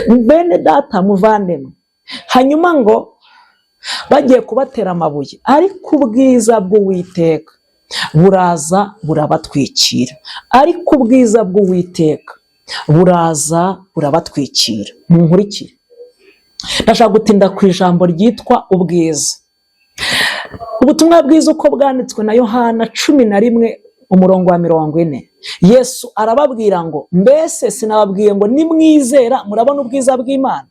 [SPEAKER 1] Bene data, muvandimwe, hanyuma ngo bagiye kubatera amabuye, ariko ubwiza bw'Uwiteka buraza burabatwikira. Ariko ubwiza bw'Uwiteka buraza burabatwikira. Munkurikire, ndashaka gutinda ku ijambo ryitwa ubwiza. Ubutumwa bwiza uko bwanditswe na Yohana 11:40. Yesu arababwira ngo mbese sinababwiye ngo nimwizera murabona ubwiza bw'Imana?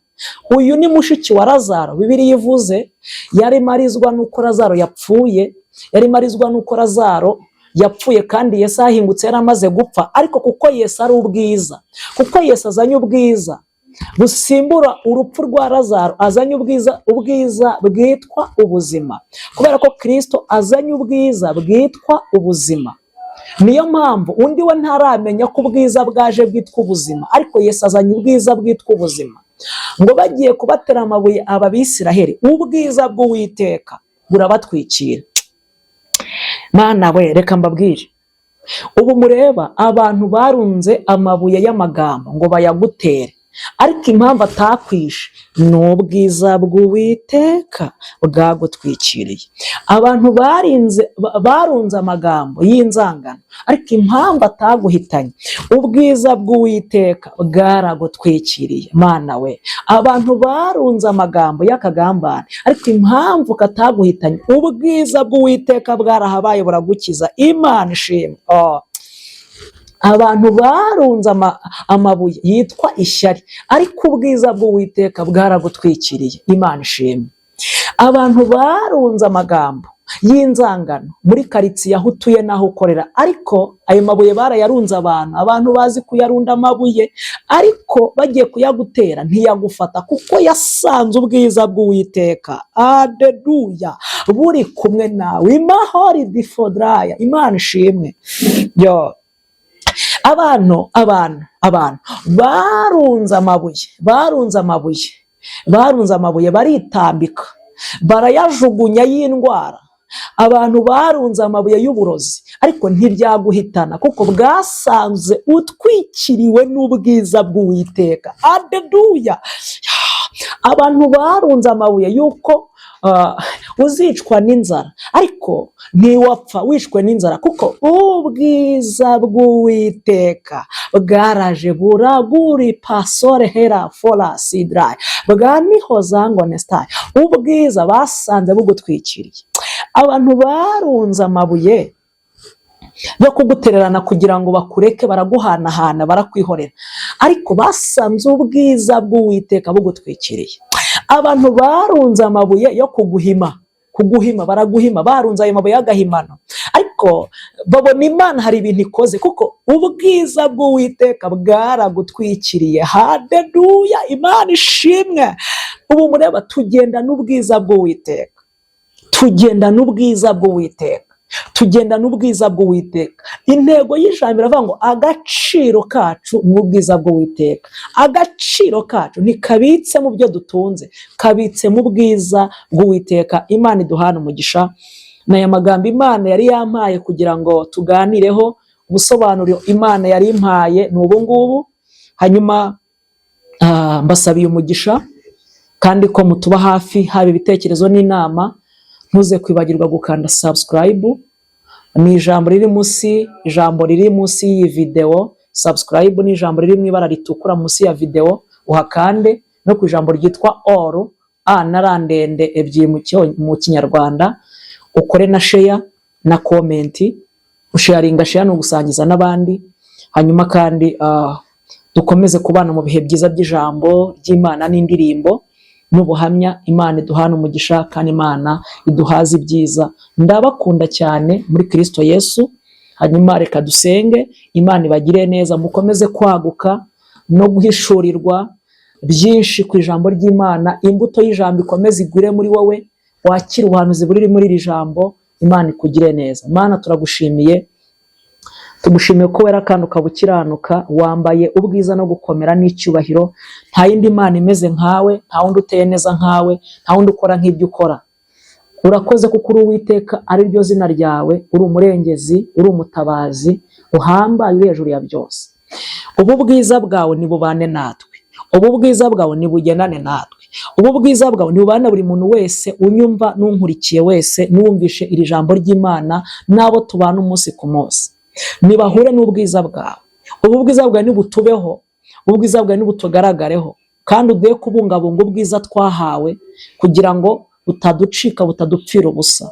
[SPEAKER 1] Uyu ni mushiki wa Lazaro. Bibiliya ivuze yari marizwa nuko Lazaro yapfuye, yari marizwa nuko Lazaro yapfuye kandi Yesu ahingutse yaramaze gupfa. Ariko kuko Yesu ari ubwiza, kuko Yesu azanye ubwiza busimbura urupfu rwa Lazaro, azanye ubwiza bwitwa ubuzima. Kubera ko Kristo azanye ubwiza bwitwa ubuzima, niyo mpamvu undi we ntaramenya ko ubwiza bwaje bwitwa ubuzima, ariko Yesu azanye ubwiza bwitwa ubuzima. Ngo bagiye kubatera amabuye aba Bisiraheli, ubwiza bw'Uwiteka burabatwikira. Mana we, reka mbabwire, ubu mureba abantu barunze amabuye y'amagambo ngo bayagutere, ariko impamvu atakwishe ni ubwiza bw'Uwiteka bwagutwikiriye. Abantu barunze amagambo y'inzangano, ariko impamvu ataguhitanye ubwiza bw'Uwiteka bwaragutwikiriye. Mana we, abantu barunze amagambo y'akagambane, ariko impamvu kataguhitanye ubwiza bw'Uwiteka bwarahabaye buragukiza. Imana ishimwe. Abantu barunze amabuye yitwa ishyari, ariko ubwiza bw'Uwiteka bwaragutwikiriye. Imana ishimwe. Abantu barunze amagambo y'inzangano muri karitsiye aho utuye n'aho ukorera, ariko ayo mabuye barayarunze. Abantu bazi kuyarunda amabuye, ariko bagiye kuyagutera ntiyagufata, kuko yasanze ubwiza bw'Uwiteka, aleluya, buri kumwe nawe. Imahori difodraya. Imana ishimwe. Abantu barunze amabuye baritambika, barayajugunya y'indwara. Abantu barunze amabuye y'uburozi, ariko ntibyaguhitana, kuko bwasanze utwikiriwe n'ubwiza bw'Uwiteka. Aleluya. Abantu barunze amabuye yuko uzicwa n'inzara, ariko ntiwapfa wishwe n'inzara, kuko ubwiza bw'Uwiteka bwaraje buraguri pasore hera fora sidrai bwanihoza ngo nestai. Ubwiza basanze bugutwikiriye. Abantu barunze amabuye yo kugutererana kugira ngo bakureke, baraguhanahana, barakwihorera, ariko basanze ubwiza bw'Uwiteka bugutwikiriye. Abantu barunze amabuye yo kuguhima, baraguhima, barunze ayo mabuye y'agahimano, ariko babona Imana hari ibintu ikoze, kuko ubwiza bw'Uwiteka bwaragutwikiriye. Haleluya. Imana ishimwe. Ubu mureba, tugenda n'ubwiza bw'Uwiteka, tugenda n'ubwiza bw'Uwiteka, tugenda n'ubwiza bw'Uwiteka. Intego y'ijambo iravuga ngo agaciro kacu ni ubwiza bw'Uwiteka. Agaciro kacu ntikabitse mu byo dutunze, kabitse mu bwiza bw'Uwiteka. Imana iduhana umugisha. N'aya magambo Imana yari yampaye kugira ngo tuganireho. Ubusobanuro Imana yari impaye ni ubu ngubu. Hanyuma mbasabiye umugisha, kandi ko mutuba hafi, haba ibitekerezo n'inama. Ntuze kwibagirwa gukanda subscribe. Ni ijambo riri munsi y'iyi video. Subscribe ni ijambo riri mu ibara ritukura munsi ya video, uhakande. No ku ijambo ryitwa all, na ra ndende ebyiri mu Kinyarwanda. Ukore na share na comment. Usharinga, share no gusangiza n'abandi. Hanyuma kandi dukomeze kubana mu bihe byiza by'ijambo ry'Imana n'indirimbo n'ubuhamya. Imana iduhana umugisha, kandi Imana iduhaza ibyiza. Ndabakunda cyane muri Kristo Yesu. Hanyuma reka dusenge. Imana ibagire neza, mukomeze kwaguka no guhishurirwa byinshi ku ijambo ry'Imana. Imbuto y'ijambo ikomeze igwire muri wowe, wakira ubuhanuzi buri muri iri jambo. Imana ikugire neza. Mana, turagushimiye, tugushimiye ko wera kandi ukabukiranuka, wambaye ubwiza no gukomera n'icyubahiro. Nta yindi Mana imeze nkawe, nta wundi uteye neza nkawe, nta wundi ukora nk'ibyo ukora. Urakoze kuko uri Uwiteka, ari ryo zina ryawe. Uri umurengezi, uri umutabazi, uhambaye, uri hejuru ya byose. Ubu bwiza bwawe nibubane natwe, ubu bwiza bwawe nibugendane natwe, ubu bwiza bwawe nibubane buri muntu wese unyumva n'unkurikiye wese, n'uwumvishe iri jambo ry'Imana, n'abo tubana umunsi ku munsi. Nibahure n'ubwiza bwawe. Ubu bwiza bwawe nibutubeho, ubwiza bwawe nibutugaragareho, kandi ugiye kubungabunga ubwiza twahawe, kugira ngo butaducika, butadupfira ubusa.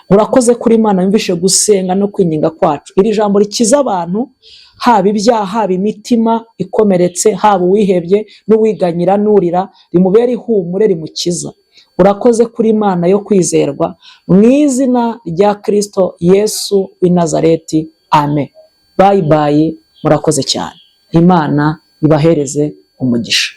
[SPEAKER 1] urakoze kuri Imana yumvishe gusenga no kwinginga kwacu. Iri jambo rikiza abantu, haba ibyaha, haba imitima ikomeretse, haba uwihebye n'uwiganyira n'urira, rimubere ihumure rimukiza. Urakoze kuri Imana yo kwizerwa, mu izina rya Kristo Yesu w'i Nazareti, amen. Bye bye, murakoze cyane. Imana ibahereze umugisha.